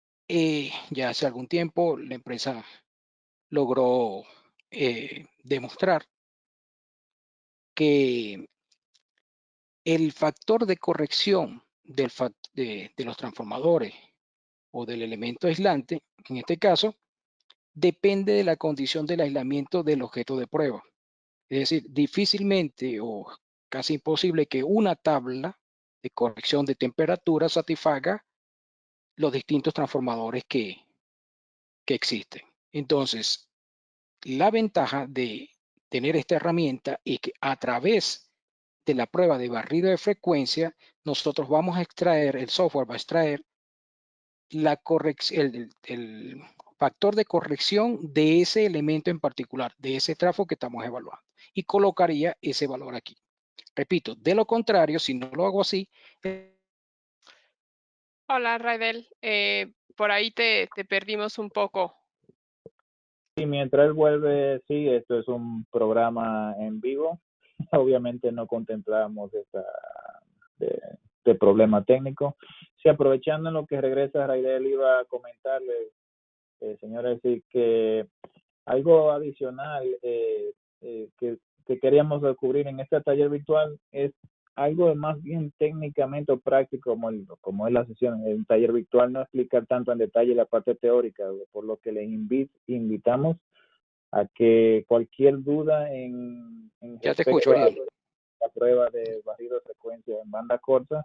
ya hace algún tiempo la empresa logró demostrar que el factor de corrección de los transformadores o del elemento aislante, en este caso, depende de la condición del aislamiento del objeto de prueba. Es decir, difícilmente o casi imposible que una tabla de corrección de temperatura satisfaga los distintos transformadores que existen. Entonces, la ventaja de tener esta herramienta es que a través de la prueba de barrido de frecuencia, nosotros vamos a extraer, el software va a extraer el factor de corrección de ese elemento en particular, de ese trafo que estamos evaluando, y colocaría ese valor aquí. Repito, de lo contrario, si no lo hago así. Hola, Raidel. Por ahí te perdimos un poco. Y mientras él vuelve, sí, esto es un programa en vivo. Obviamente no contemplamos de, de problema técnico. Sí, aprovechando en lo que regresa Raidel, iba a comentarle, señores, sí, que algo adicional que queríamos descubrir en este taller virtual es algo más bien técnicamente o práctico como es la sesión. En el taller virtual no explicar tanto en detalle la parte teórica, por lo que les invitamos a que cualquier duda en Ya te escucho, respecto a Ariel. la prueba de barrido de frecuencia en banda corta,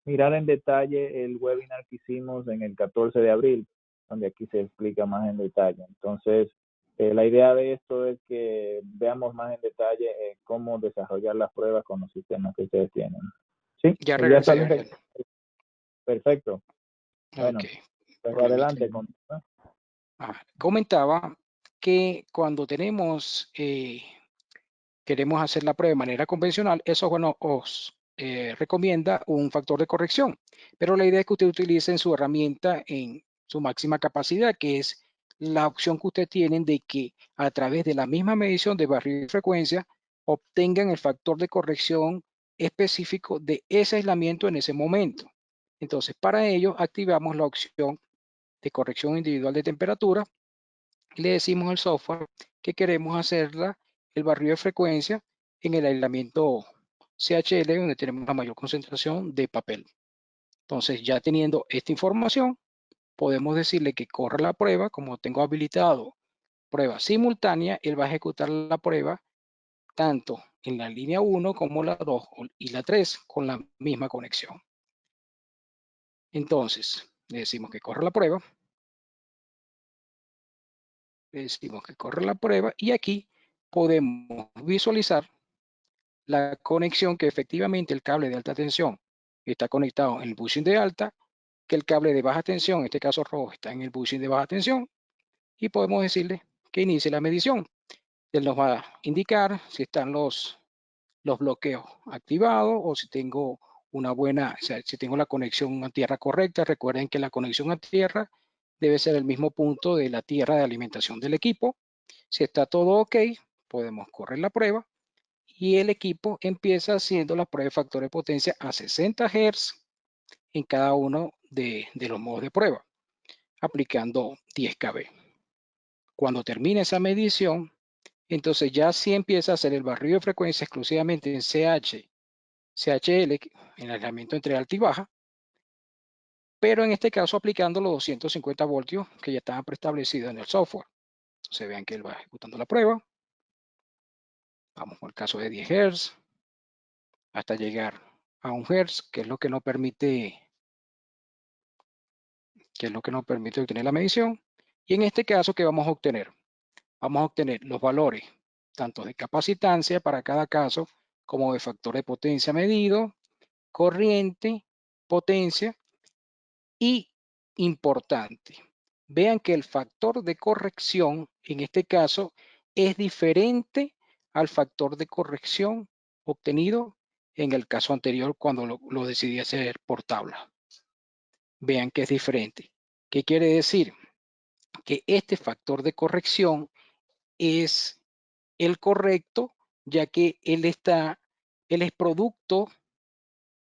mirar en detalle el webinar que hicimos en el 14 de abril, donde aquí se explica más en detalle. Entonces, la idea de esto es que veamos más en detalle cómo desarrollar las pruebas con los sistemas que ustedes tienen. Sí, Ya ya está regresé, Ariel. perfecto. Bueno, Ok, pues problemita. adelante. Comentaba que cuando queremos hacer la prueba de manera convencional, eso bueno, os recomienda un factor de corrección, pero la idea es que usted utilice su herramienta en su máxima capacidad, que es la opción que usted tienen de que a través de la misma medición de barrido de frecuencia obtengan el factor de corrección específico de ese aislamiento en ese momento. Entonces, para ello, activamos la opción de corrección individual de temperatura y le decimos al software que queremos hacerla el barrido de frecuencia en el aislamiento CHL, donde tenemos la mayor concentración de papel. Entonces, ya teniendo esta información, podemos decirle que corra la prueba. Como tengo habilitado prueba simultánea, él va a ejecutar la prueba tanto en la línea 1 como la 2 y la 3 con la misma conexión. Entonces, le decimos que corra la prueba. Le decimos que corra la prueba y aquí podemos visualizar la conexión que efectivamente el cable de alta tensión está conectado en el bushing de alta, que el cable de baja tensión, en este caso rojo, está en el bushing de baja tensión, y podemos decirle que inicie la medición. Él nos va a indicar si están los bloqueos activados o si tengo una buena, o sea, si tengo la conexión a tierra correcta. Recuerden que la conexión a tierra debe ser el mismo punto de la tierra de alimentación del equipo. Si está todo ok, podemos correr la prueba y el equipo empieza haciendo la prueba de factor de potencia a 60 Hz en cada uno de los modos de prueba, aplicando 10 kb. Cuando termine esa medición, entonces ya sí empieza a hacer el barrido de frecuencia exclusivamente en CHL, en aislamiento entre alta y baja, pero en este caso aplicando los 250 voltios que ya estaban preestablecidos en el software. Entonces vean que él va ejecutando la prueba. Vamos con el caso de 10 Hz hasta llegar a 1 Hz, que es lo que nos permite obtener la medición. Y en este caso, ¿qué vamos a obtener? Vamos a obtener los valores tanto de capacitancia para cada caso como de factor de potencia medido, corriente, potencia y importante. Vean que el factor de corrección en este caso es diferente al factor de corrección obtenido en el caso anterior cuando lo decidí hacer por tabla. Vean que es diferente. ¿Qué quiere decir? Que este factor de corrección es el correcto, ya que él es producto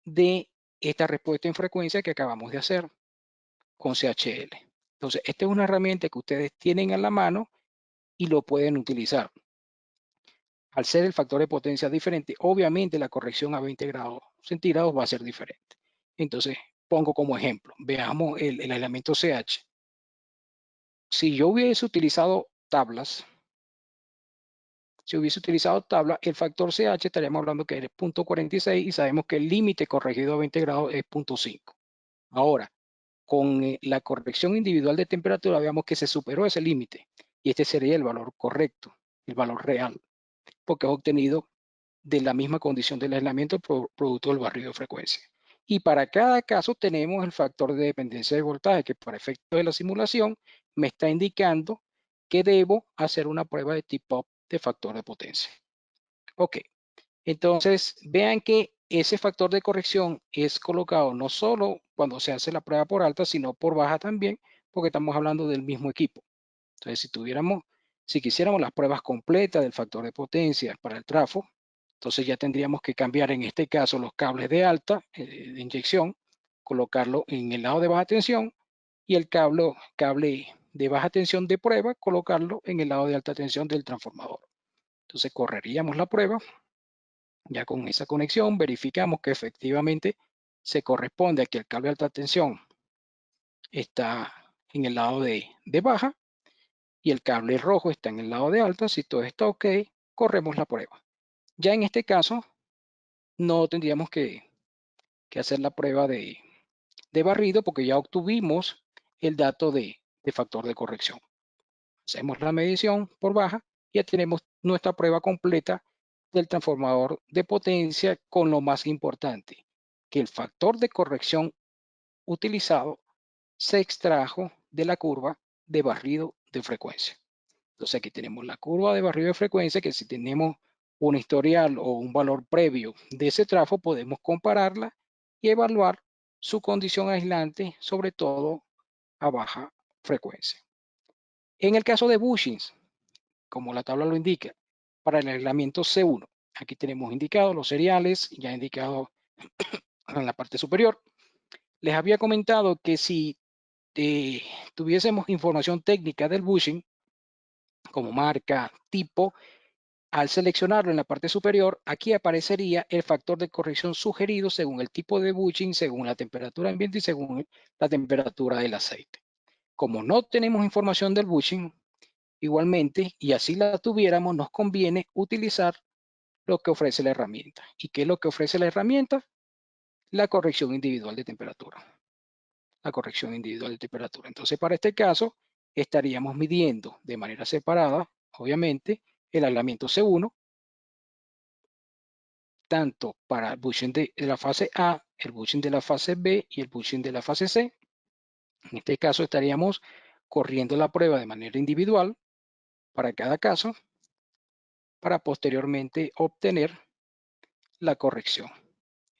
de esta respuesta en frecuencia que acabamos de hacer con CHL. Entonces, esta es una herramienta que ustedes tienen a la mano y lo pueden utilizar. Al ser el factor de potencia diferente, obviamente la corrección a 20 grados centígrados va a ser diferente. Entonces, pongo como ejemplo, veamos el aislamiento CH. Si yo hubiese utilizado tablas, el factor CH estaríamos hablando que es 0.46 y sabemos que el límite corregido a 20 grados es 0.5. Ahora, con la corrección individual de temperatura, veamos que se superó ese límite y este sería el valor correcto, el valor real, porque es obtenido de la misma condición del aislamiento producto del barrido de frecuencia. Y para cada caso tenemos el factor de dependencia de voltaje que para efecto de la simulación me está indicando que debo hacer una prueba de tipo de factor de potencia. Ok, entonces vean que ese factor de corrección es colocado no solo cuando se hace la prueba por alta, sino por baja también, porque estamos hablando del mismo equipo. Entonces, si quisiéramos las pruebas completas del factor de potencia para el trafo, entonces ya tendríamos que cambiar en este caso los cables de alta de inyección, colocarlo en el lado de baja tensión y el cable de baja tensión de prueba, colocarlo en el lado de alta tensión del transformador. Entonces correríamos la prueba. Ya con esa conexión verificamos que efectivamente se corresponde a que el cable de alta tensión está en el lado de baja y el cable rojo está en el lado de alta. Si todo está ok, corremos la prueba. Ya en este caso no tendríamos que hacer la prueba de barrido porque ya obtuvimos el dato de factor de corrección. Hacemos la medición por baja y ya tenemos nuestra prueba completa del transformador de potencia con lo más importante, que el factor de corrección utilizado se extrajo de la curva de barrido de frecuencia. Entonces aquí tenemos la curva de barrido de frecuencia que si tenemos un historial o un valor previo de ese trafo podemos compararla y evaluar su condición aislante, sobre todo a baja frecuencia. En el caso de bushings, como la tabla lo indica, para el aislamiento C1, aquí tenemos indicados los seriales, ya indicado en la parte superior. Les había comentado que si tuviésemos información técnica del bushing, como marca, tipo, al seleccionarlo en la parte superior, aquí aparecería el factor de corrección sugerido según el tipo de bushing, según la temperatura ambiente y según la temperatura del aceite. Como no tenemos información del bushing, igualmente, y así la tuviéramos, nos conviene utilizar lo que ofrece la herramienta. ¿Y qué es lo que ofrece la herramienta? La corrección individual de temperatura. La corrección individual de temperatura. Entonces, para este caso, estaríamos midiendo de manera separada, obviamente, el aislamiento C1, tanto para el bushing de la fase A, el bushing de la fase B y el bushing de la fase C. En este caso, estaríamos corriendo la prueba de manera individual para cada caso, para posteriormente obtener la corrección.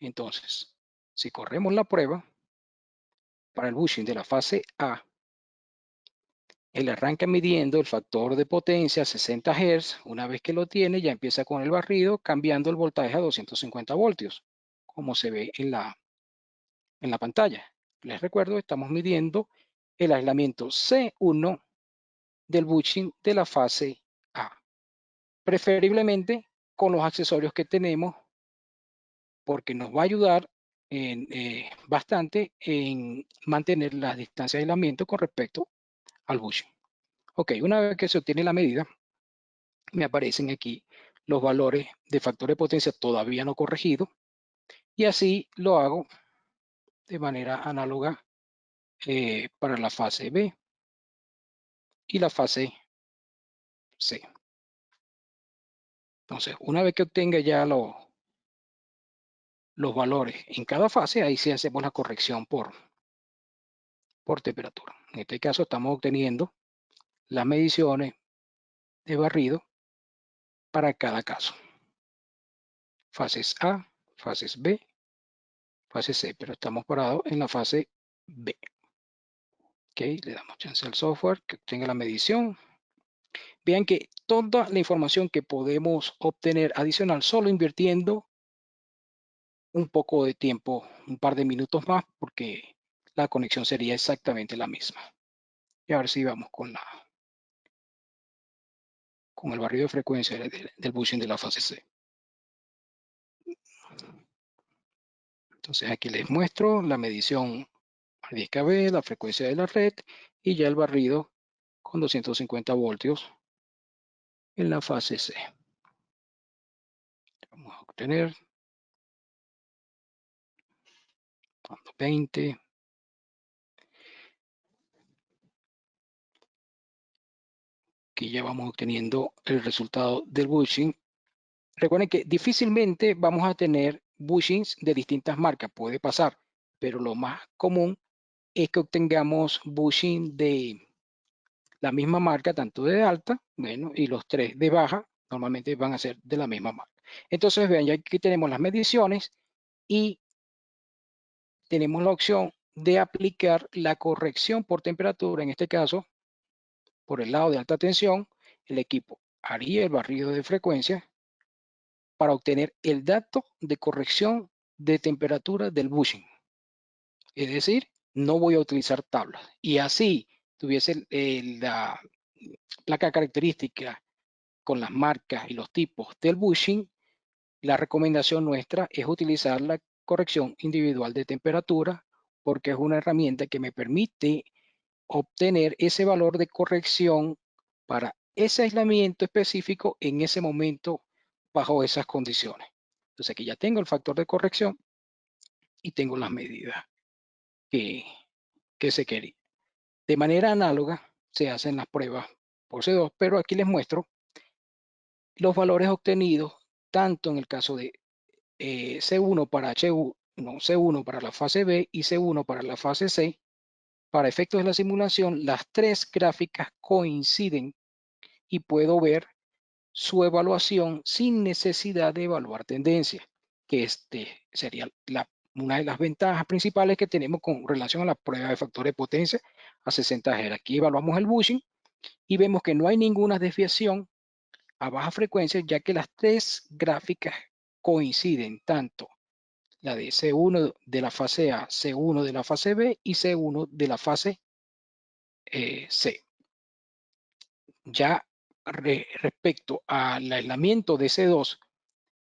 Entonces, si corremos la prueba para el bushing de la fase A, él arranca midiendo el factor de potencia a 60 Hz. Una vez que lo tiene, ya empieza con el barrido, cambiando el voltaje a 250 voltios, como se ve en en la pantalla. Les recuerdo, estamos midiendo el aislamiento C1 del bushing de la fase A, preferiblemente con los accesorios que tenemos, porque nos va a ayudar bastante en mantener la distancia de aislamiento con respecto al bushing. Ok, una vez que se obtiene la medida, me aparecen aquí los valores de factor de potencia todavía no corregidos, y así lo hago de manera análoga para la fase B y la fase C. Entonces, una vez que obtenga ya los valores en cada fase, ahí sí hacemos la corrección por temperatura. En este caso estamos obteniendo las mediciones de barrido para cada caso. Fases A, fases B, fase C, pero estamos parados en la fase B. Ok, le damos chance al software que obtenga la medición. Vean que toda la información que podemos obtener adicional solo invirtiendo un poco de tiempo, un par de minutos más, porque la conexión sería exactamente la misma. Y ahora sí vamos con el barrido de frecuencia del bushing de la fase C. Entonces aquí les muestro la medición a 10 kb, la frecuencia de la red y ya el barrido con 250 voltios en la fase C. Vamos a obtener 20. Aquí ya vamos obteniendo el resultado del bushing. Recuerden que difícilmente vamos a tener bushings de distintas marcas, puede pasar, pero lo más común es que obtengamos bushing de la misma marca, tanto de alta, bueno, y los 3 de baja, normalmente van a ser de la misma marca. Entonces, vean, ya aquí tenemos las mediciones y tenemos la opción de aplicar la corrección por temperatura. En este caso, por el lado de alta tensión, el equipo haría el barrido de frecuencia para obtener el dato de corrección de temperatura del bushing. Es decir, no voy a utilizar tablas. Y así tuviese la placa característica con las marcas y los tipos del bushing, la recomendación nuestra es utilizar la corrección individual de temperatura, porque es una herramienta que me permite obtener ese valor de corrección para ese aislamiento específico en ese momento bajo esas condiciones. Entonces aquí ya tengo el factor de corrección y tengo las medidas que se querían. De manera análoga se hacen las pruebas por C2, pero aquí les muestro los valores obtenidos tanto en el caso de C1 para H1, C1 para la fase B y C1 para la fase C. Para efectos de la simulación, las 3 gráficas coinciden y puedo ver su evaluación sin necesidad de evaluar tendencia, que sería una de las ventajas principales que tenemos con relación a la prueba de factor de potencia a 60 Hz. Aquí evaluamos el bushing y vemos que no hay ninguna desviación a baja frecuencia, ya que las 3 gráficas coinciden, tanto la de C1 de la fase A, C1 de la fase B y C1 de la fase C. Ya respecto al aislamiento de C2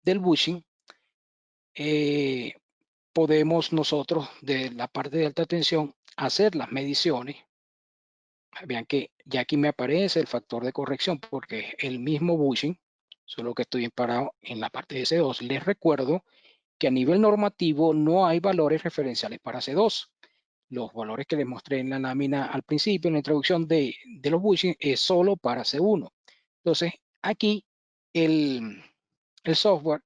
del bushing, podemos nosotros de la parte de alta tensión hacer las mediciones. Vean que ya aquí me aparece el factor de corrección porque es el mismo bushing, solo que estoy parado en la parte de C2. Les recuerdo que a nivel normativo no hay valores referenciales para C2. Los valores que les mostré en la lámina al principio, en la introducción de los bushing, es solo para C1. Entonces, aquí el software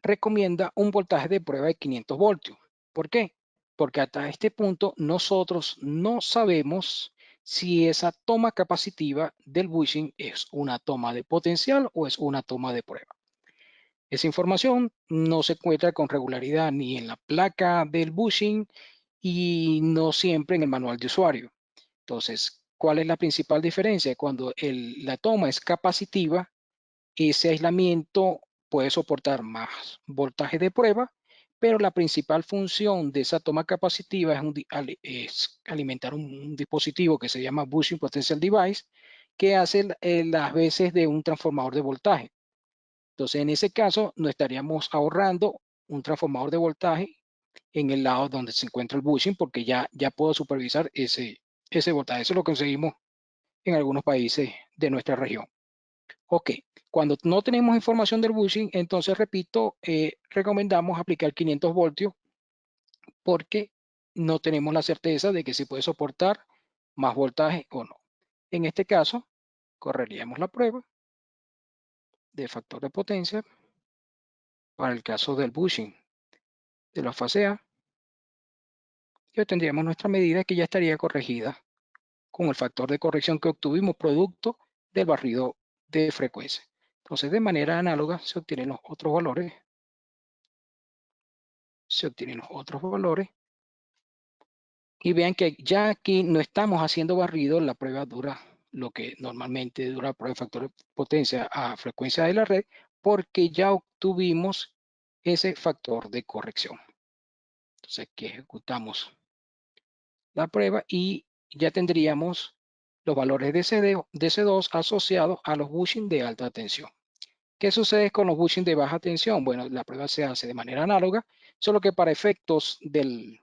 recomienda un voltaje de prueba de 500 voltios. ¿Por qué? Porque hasta este punto nosotros no sabemos si esa toma capacitiva del bushing es una toma de potencial o es una toma de prueba. Esa información no se encuentra con regularidad ni en la placa del bushing y no siempre en el manual de usuario. Entonces, ¿cuál es la principal diferencia? Cuando la toma es capacitiva, ese aislamiento puede soportar más voltaje de prueba, pero la principal función de esa toma capacitiva es alimentar un dispositivo que se llama Bushing Potential Device, que hace las veces de un transformador de voltaje. Entonces, en ese caso, nos estaríamos ahorrando un transformador de voltaje en el lado donde se encuentra el bushing, porque ya puedo supervisar ese voltaje. Eso lo conseguimos en algunos países de nuestra región. Ok, cuando no tenemos información del bushing, entonces, repito, recomendamos aplicar 500 voltios porque no tenemos la certeza de que si puede soportar más voltaje o no. En este caso, correríamos la prueba de factor de potencia para el caso del bushing de la fase A y obtendríamos nuestra medida que ya estaría corregida con el factor de corrección que obtuvimos producto del barrido de frecuencia. Entonces, de manera análoga se obtienen los otros valores. Y vean que ya aquí no estamos haciendo barrido, la prueba dura lo que normalmente dura la prueba de factor de potencia a frecuencia de la red, porque ya obtuvimos ese factor de corrección. Entonces, aquí ejecutamos la prueba y ya tendríamos los valores de DC2 asociados a los bushing de alta tensión. ¿Qué sucede con los bushing de baja tensión? Bueno, la prueba se hace de manera análoga, solo que para efectos del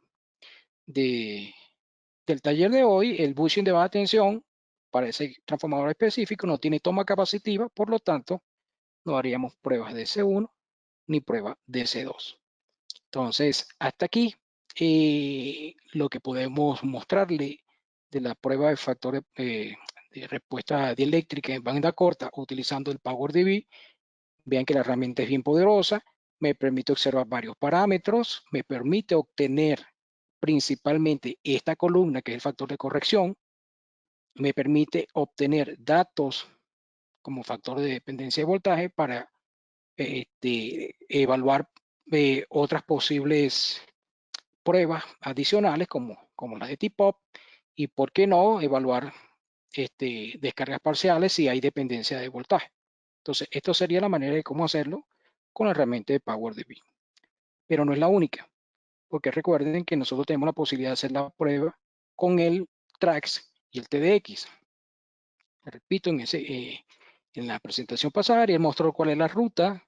taller de hoy, el bushing de baja tensión para ese transformador específico no tiene toma capacitiva, por lo tanto, no haríamos pruebas de C1 ni prueba de C2. Entonces, hasta aquí lo que podemos mostrarle de la prueba de factores de respuesta dieléctrica en banda corta utilizando el PowerDB. Vean que la herramienta es bien poderosa, me permite observar varios parámetros, me permite obtener principalmente esta columna que es el factor de corrección, me permite obtener datos como factor de dependencia de voltaje para evaluar otras posibles pruebas adicionales como la de TIPOP y por qué no evaluar descargas parciales si hay dependencia de voltaje. Entonces, esto sería la manera de cómo hacerlo con la herramienta de PowerDB. Pero no es la única, porque recuerden que nosotros tenemos la posibilidad de hacer la prueba con el TRAX y el TDX. Repito, en la presentación pasada, él mostró cuál es la ruta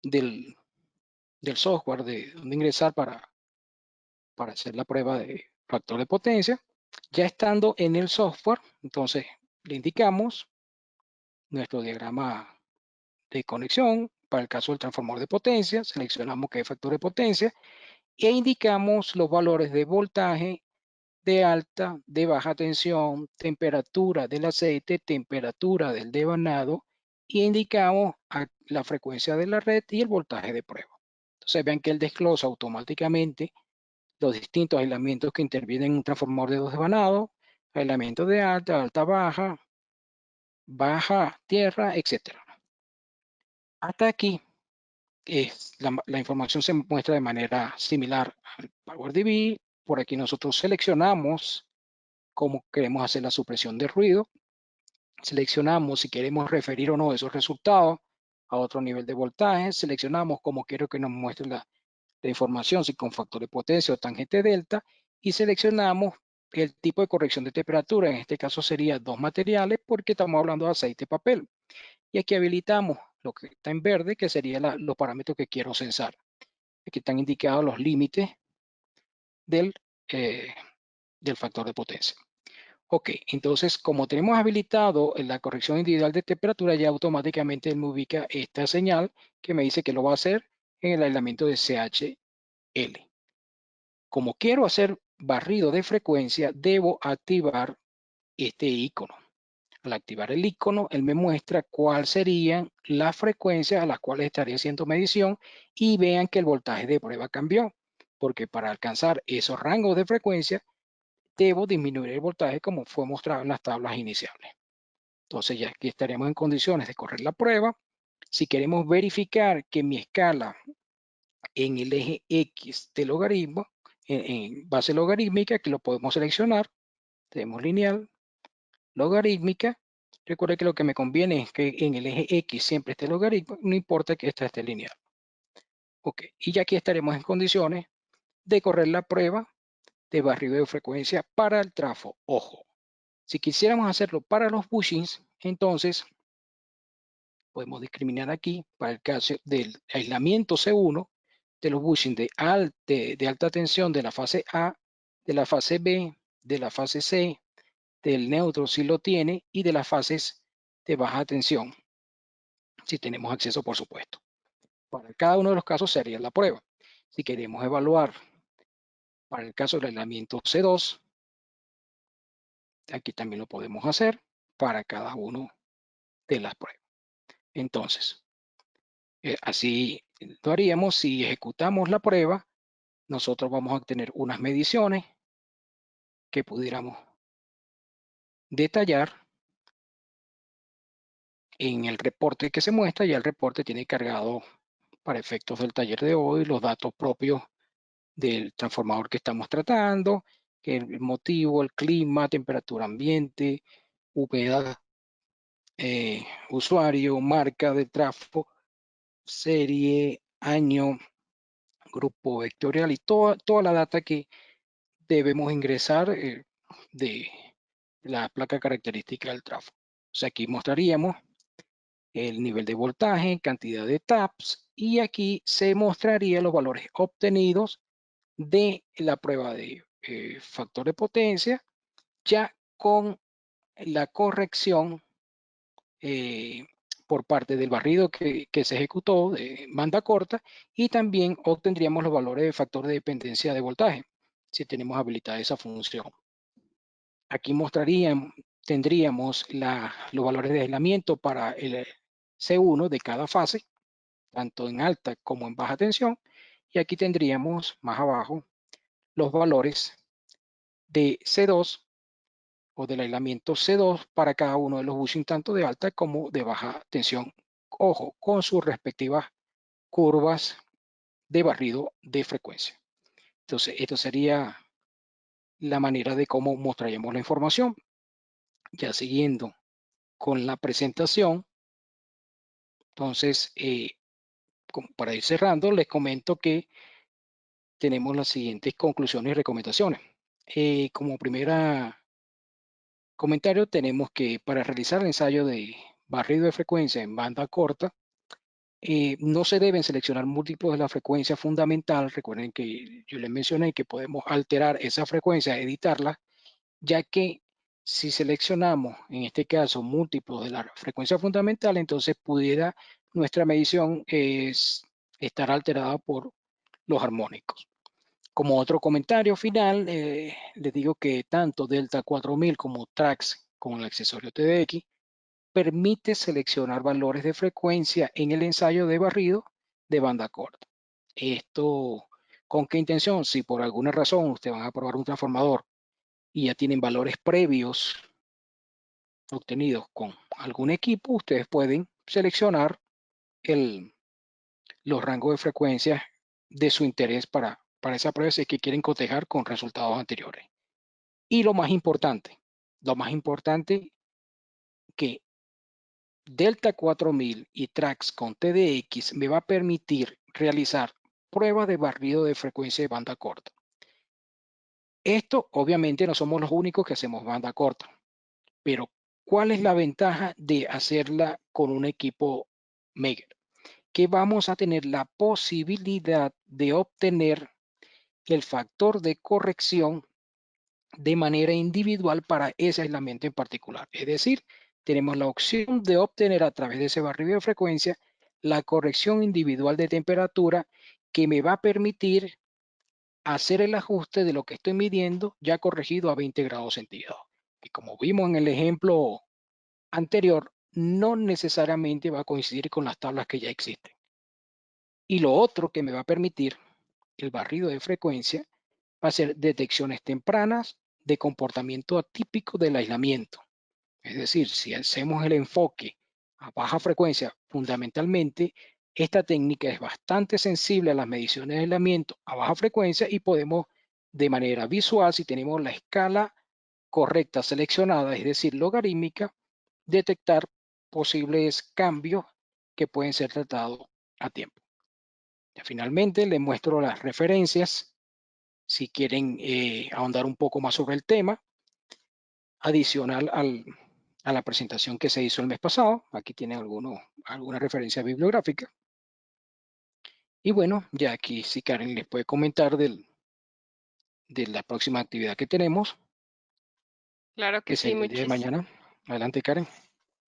del software de dónde ingresar para hacer la prueba de factor de potencia. Ya estando en el software, entonces le indicamos nuestro diagrama de conexión para el caso del transformador de potencia, seleccionamos qué factor de potencia e indicamos los valores de voltaje, de alta, de baja tensión, temperatura del aceite, temperatura del devanado y indicamos la frecuencia de la red y el voltaje de prueba. Entonces vean que él desglosa automáticamente los distintos aislamientos que intervienen en un transformador de dos devanados, aislamiento de alta, alta, baja, tierra, etc. Hasta aquí la información se muestra de manera similar al PowerDB. Por aquí nosotros seleccionamos cómo queremos hacer la supresión de ruido. Seleccionamos si queremos referir o no esos resultados a otro nivel de voltaje. Seleccionamos cómo quiero que nos muestre la información, si con factor de potencia o tangente delta. Y seleccionamos el tipo de corrección de temperatura. En este caso sería dos materiales porque estamos hablando de aceite y papel. Y aquí habilitamos lo que está en verde, que serían los parámetros que quiero censar. Aquí están indicados los límites del factor de potencia. Ok, entonces como tenemos habilitado la corrección individual de temperatura, ya automáticamente me ubica esta señal que me dice que lo va a hacer en el aislamiento de CHL. Como quiero hacer barrido de frecuencia, debo activar este icono. Al activar el icono, él me muestra cuáles serían las frecuencias a las cuales estaría haciendo medición y vean que el voltaje de prueba cambió, porque para alcanzar esos rangos de frecuencia debo disminuir el voltaje como fue mostrado en las tablas iniciales. Entonces ya aquí estaríamos en condiciones de correr la prueba. Si queremos verificar que mi escala en el eje X de logaritmo, en base logarítmica, que lo podemos seleccionar, tenemos lineal, logarítmica. Recuerda que lo que me conviene es que en el eje X siempre esté logaritmo, no importa que esta esté lineal. Ok, y ya aquí estaremos en condiciones de correr la prueba de barrido de frecuencia para el trafo. Ojo, si quisiéramos hacerlo para los bushings, entonces podemos discriminar aquí para el caso del aislamiento C1 de los bushings de alta tensión de la fase A, de la fase B, de la fase C, del neutro si lo tiene y de las fases de baja tensión, si tenemos acceso, por supuesto. Para cada uno de los casos sería la prueba. Si queremos evaluar para el caso del aislamiento C2, aquí también lo podemos hacer para cada uno de las pruebas. Entonces, así lo haríamos si ejecutamos la prueba. Nosotros vamos a obtener unas mediciones que pudiéramos detallar en el reporte que se muestra. Ya el reporte tiene cargado para efectos del taller de hoy los datos propios del transformador que estamos tratando, que el motivo, el clima, temperatura ambiente, humedad, usuario, marca de tráfico, serie, año, grupo vectorial y toda la data que debemos ingresar de la placa característica del tráfico. O sea, aquí mostraríamos el nivel de voltaje, cantidad de taps y aquí se mostraría los valores obtenidos de la prueba de factor de potencia ya con la corrección por parte del barrido que se ejecutó de banda corta y también obtendríamos los valores de factor de dependencia de voltaje si tenemos habilitada esa función. Aquí tendríamos los valores de aislamiento para el C1 de cada fase, tanto en alta como en baja tensión, y aquí tendríamos más abajo los valores de C2 o del aislamiento C2 para cada uno de los bushing, tanto de alta como de baja tensión. Ojo, con sus respectivas curvas de barrido de frecuencia. Entonces, esto sería la manera de cómo mostraríamos la información. Ya siguiendo con la presentación, entonces, para ir cerrando, les comento que tenemos las siguientes conclusiones y recomendaciones. Como primera comentario, tenemos que para realizar el ensayo de barrido de frecuencia en banda corta, no se deben seleccionar múltiplos de la frecuencia fundamental. Recuerden que yo les mencioné que podemos alterar esa frecuencia, editarla, ya que si seleccionamos, en este caso, múltiplos de la frecuencia fundamental, entonces pudiera nuestra medición estar alterada por los armónicos. Como otro comentario final, les digo que tanto Delta 4000 como Trax con el accesorio TDX permite seleccionar valores de frecuencia en el ensayo de barrido de banda corta. Esto, ¿con qué intención? Si por alguna razón ustedes van a probar un transformador y ya tienen valores previos obtenidos con algún equipo, ustedes pueden seleccionar los rangos de frecuencia de su interés para esa prueba si es que quieren cotejar con resultados anteriores. Y lo más importante que Delta 4000 y Trax con TDX me va a permitir realizar pruebas de barrido de frecuencia de banda corta. Esto obviamente no somos los únicos que hacemos banda corta, pero ¿cuál es la ventaja de hacerla con un equipo Megger? Que vamos a tener la posibilidad de obtener el factor de corrección de manera individual para ese aislamiento en particular. Es decir, tenemos la opción de obtener a través de ese barrido de frecuencia la corrección individual de temperatura que me va a permitir hacer el ajuste de lo que estoy midiendo ya corregido a 20 grados centígrados. Y como vimos en el ejemplo anterior, no necesariamente va a coincidir con las tablas que ya existen. Y lo otro que me va a permitir el barrido de frecuencia va a ser detecciones tempranas de comportamiento atípico del aislamiento. Es decir, si hacemos el enfoque a baja frecuencia, fundamentalmente, esta técnica es bastante sensible a las mediciones de aislamiento a baja frecuencia y podemos de manera visual, si tenemos la escala correcta seleccionada, es decir, logarítmica, detectar posibles cambios que pueden ser tratados a tiempo. Finalmente, les muestro las referencias si quieren ahondar un poco más sobre el tema, adicional a la presentación que se hizo el mes pasado. Aquí tienen alguna referencia bibliográfica. Y bueno, ya aquí si Karen les puede comentar de la próxima actividad que tenemos, Claro que que sí, sería el día de mañana. Adelante, Karen.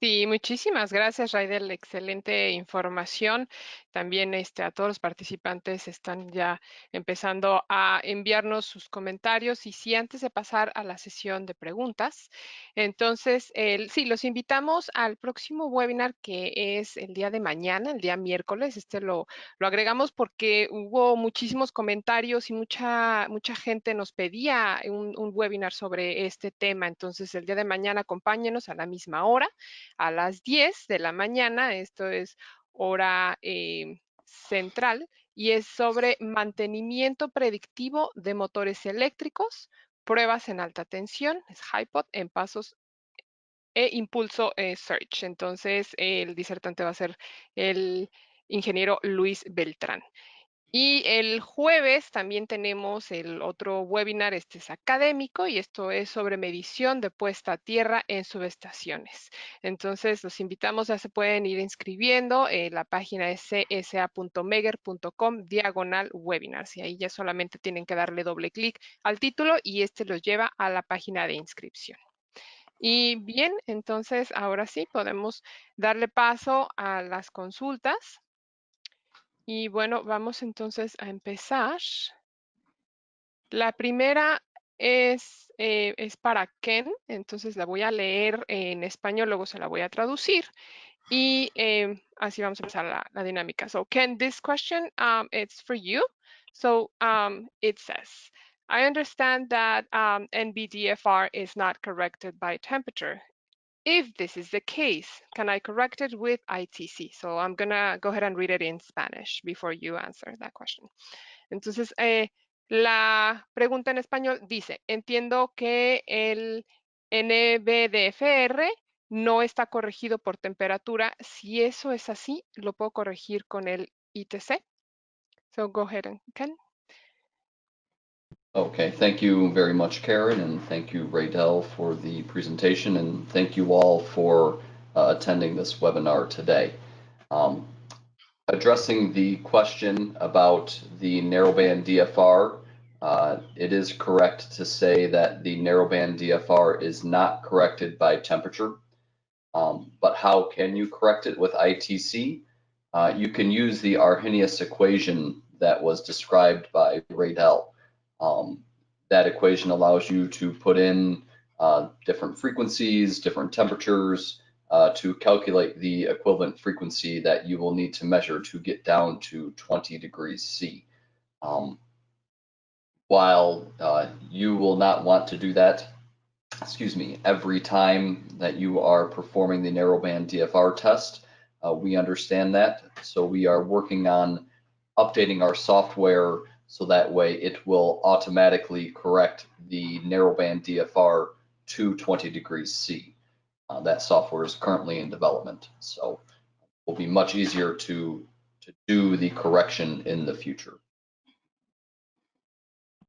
Sí, muchísimas gracias, Raidel. Excelente información. También a todos los participantes están ya empezando a enviarnos sus comentarios. Y sí, antes de pasar a la sesión de preguntas, entonces, sí, los invitamos al próximo webinar que es el día de mañana, el día miércoles. Lo agregamos porque hubo muchísimos comentarios y mucha gente nos pedía un webinar sobre este tema. Entonces, el día de mañana acompáñenos a la misma hora a las 10 de la mañana, esto es hora central, y es sobre mantenimiento predictivo de motores eléctricos, pruebas en alta tensión, es HiPod, en pasos impulso search. Entonces, el disertante va a ser el ingeniero Luis Beltrán. Y el jueves también tenemos el otro webinar, este es académico y esto es sobre medición de puesta a tierra en subestaciones. Entonces, los invitamos, ya se pueden ir inscribiendo. La página es csa.megger.com/webinars y ahí ya solamente tienen que darle doble clic al título y este los lleva a la página de inscripción. Y bien, entonces ahora sí podemos darle paso a las consultas. Y bueno, vamos entonces a empezar. La primera es para Ken, entonces la voy a leer en español, luego se la voy a traducir. Y así vamos a empezar la dinámica. So Ken, this question, it's for you. So it says, I understand that NBDFR is not corrected by temperature. If this is the case, can I correct it with ITC? So I'm gonna go ahead and read it in Spanish before you answer that question. Entonces, la pregunta en español dice, entiendo que el NBDFR no está corregido por temperatura. Si eso es así, ¿lo puedo corregir con el ITC? So go ahead and Ken. Okay, thank you very much, Karen, and thank you, Raydell, for the presentation, and thank you all for attending this webinar today. Addressing the question about the narrowband DFR, it is correct to say that the narrowband DFR is not corrected by temperature, but how can you correct it with ITC? You can use the Arrhenius equation that was described by Raydell. That equation allows you to put in different frequencies, different temperatures to calculate the equivalent frequency that you will need to measure to get down to 20 degrees C. While you will not want to do that, every time that you are performing the narrowband DFR test, we understand that. So we are working on updating our software so that way it will automatically correct the narrowband DFR to 20 degrees C. That software is currently in development, so it will be much easier to do the correction in the future.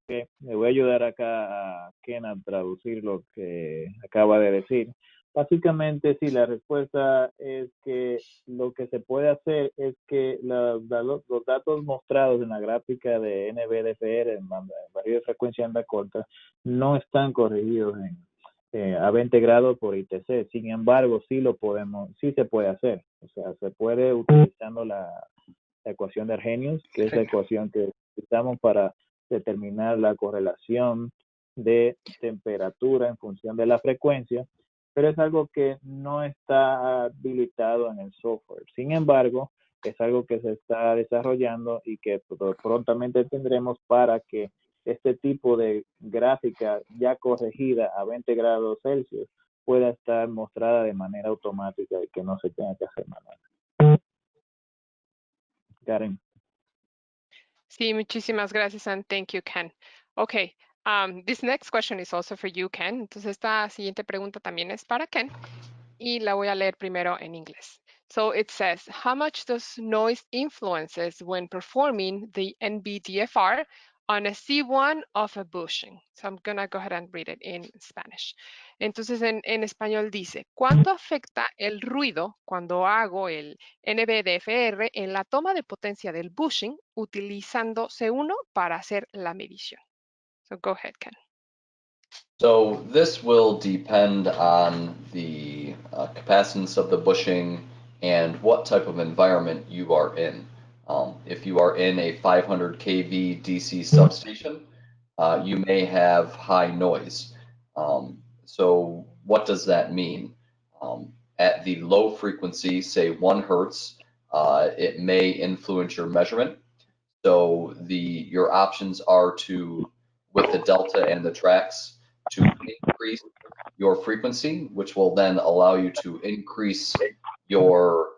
Okay. Le voy a ayudar acá a Ken a traducir lo que acaba de decir. Básicamente, sí, la respuesta es que lo que se puede hacer es que los datos mostrados en la gráfica de NBDFR en barrio de frecuencia onda corta no están corregidos a 20 grados por ITC. Sin embargo, sí se puede hacer. O sea, se puede utilizando la ecuación de Arrhenius, que es la ecuación que utilizamos para determinar la correlación de temperatura en función de la frecuencia, pero es algo que no está habilitado en el software. Sin embargo, es algo que se está desarrollando y que prontamente tendremos para que este tipo de gráfica ya corregida a 20 grados Celsius pueda estar mostrada de manera automática y que no se tenga que hacer manual. Karen. Sí, muchísimas gracias and thank you, Ken. Okay, this next question is also for you, Ken. Entonces esta siguiente pregunta también es para Ken y la voy a leer primero en inglés. So it says, how much does noise influences when performing the NBDFR on a C1 of a bushing? So I'm going to go ahead and read it in Spanish. Entonces, en español dice, ¿cuánto afecta el ruido cuando hago el NBDFR en la toma de potencia del bushing utilizando C1 para hacer la medición? So go ahead, Ken. So this will depend on the capacitance of the bushing and what type of environment you are in. If you are in a 500 kV DC substation, you may have high noise. So what does that mean? At the low frequency, say 1 hertz, it may influence your measurement. So your options are to, with the delta and the tracks, to increase your frequency, which will then allow you to increase your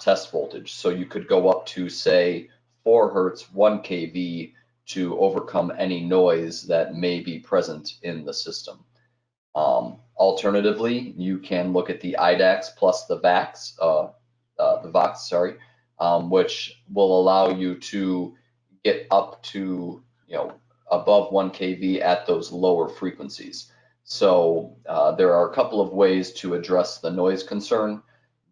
test voltage. So you could go up to, say, 4 hertz, 1 kV to overcome any noise that may be present in the system. Alternatively, you can look at the IDAX plus the VAX, which will allow you to get up to, above 1 kV at those lower frequencies. So there are a couple of ways to address the noise concern,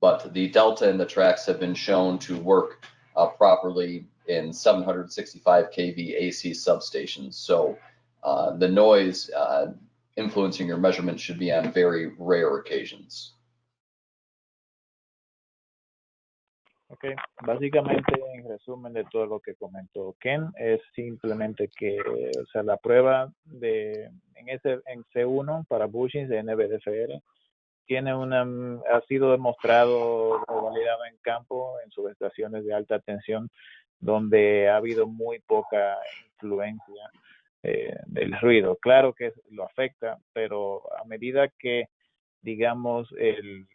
but the delta and the tracks have been shown to work properly in 765 kV AC substations. So the noise influencing your measurement should be on very rare occasions. Ok, básicamente en resumen de todo lo que comentó Ken es simplemente que, o sea, la prueba en C1 para bushings de NBDFR ha sido demostrado o validado en campo en subestaciones de alta tensión donde ha habido muy poca influencia del ruido. Claro que lo afecta, pero a medida que, digamos, el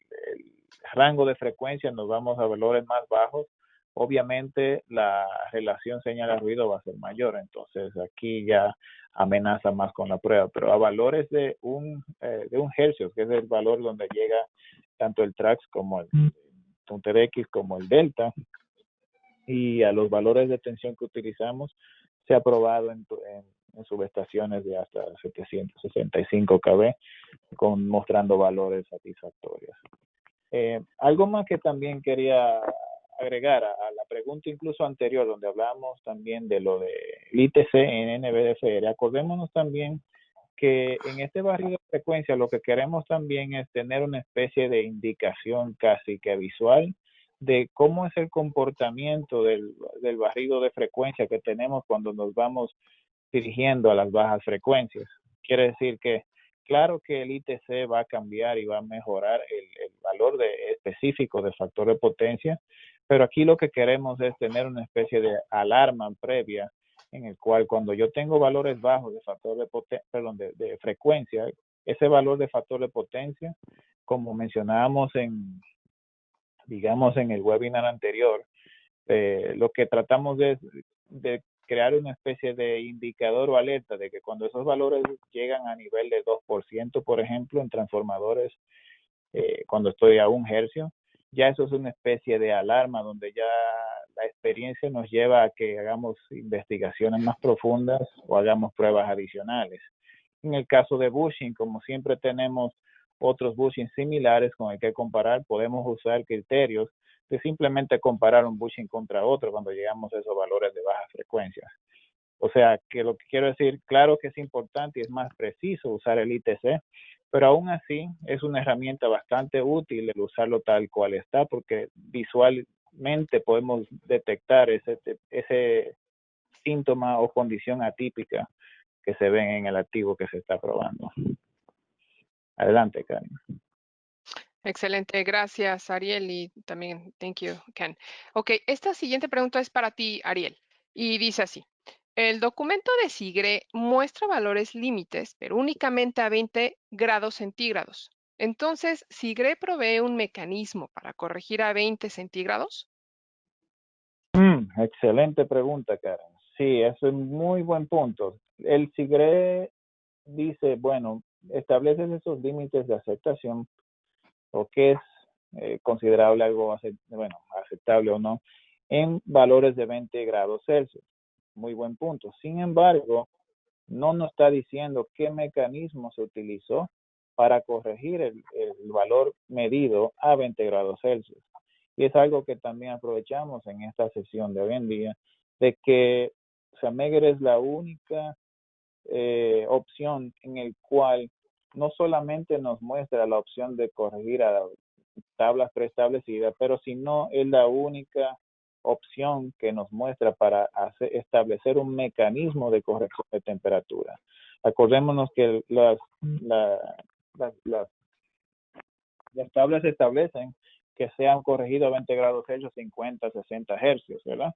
rango de frecuencia nos vamos a valores más bajos, obviamente la relación señal-ruido va a ser mayor. Entonces aquí ya amenaza más con la prueba, pero a valores de un hercio, que es el valor donde llega tanto el TRAX como el TUNTER-X como el delta, y a los valores de tensión que utilizamos, se ha probado en subestaciones de hasta 765 kV, mostrando valores satisfactorios. Algo más que también quería agregar a la pregunta incluso anterior, donde hablábamos también de lo de ITC en NBDFR. Acordémonos también que en este barrido de frecuencia lo que queremos también es tener una especie de indicación casi que visual de cómo es el comportamiento del barrido de frecuencia que tenemos cuando nos vamos dirigiendo a las bajas frecuencias. Quiere decir que claro que el ITC va a cambiar y va a mejorar el valor específico de factor de potencia, pero aquí lo que queremos es tener una especie de alarma previa en el cual cuando yo tengo valores bajos de factor de frecuencia, ese valor de factor de potencia, como mencionábamos en el webinar anterior, lo que tratamos de crear una especie de indicador o alerta de que cuando esos valores llegan a nivel de 2%, por ejemplo, en transformadores, cuando estoy a 1 hercio, ya eso es una especie de alarma donde ya la experiencia nos lleva a que hagamos investigaciones más profundas o hagamos pruebas adicionales. En el caso de bushing, como siempre tenemos otros bushings similares con el que comparar, podemos usar criterios de simplemente comparar un bushing contra otro cuando llegamos a esos valores de bajas frecuencias. O sea, que lo que quiero decir, claro que es importante y es más preciso usar el ITC, pero aún así es una herramienta bastante útil el usarlo tal cual está, porque visualmente podemos detectar ese síntoma o condición atípica que se ven en el activo que se está probando. Adelante, Karen. Excelente, gracias Ariel y también thank you, Ken. Ok, esta siguiente pregunta es para ti, Ariel, y dice así. El documento de SIGRE muestra valores límites, pero únicamente a 20 grados centígrados. Entonces, ¿SIGRE provee un mecanismo para corregir a 20 centígrados? Excelente pregunta, Karen. Sí, eso es muy buen punto. El SIGRE dice, bueno, establece esos límites de aceptación o qué es considerable, algo aceptable o no, en valores de 20 grados Celsius. Muy buen punto. Sin embargo, no nos está diciendo qué mecanismo se utilizó para corregir el valor medido a 20 grados Celsius. Y es algo que también aprovechamos en esta sesión de hoy en día, de que Meagher es la única opción en el cual no solamente nos muestra la opción de corregir a tablas preestablecidas, pero si no es la única opción que nos muestra para establecer un mecanismo de corrección de temperatura. Acordémonos que las tablas establecen que sean corregidos a 20 grados Celsius, 50, 60 hercios, ¿verdad?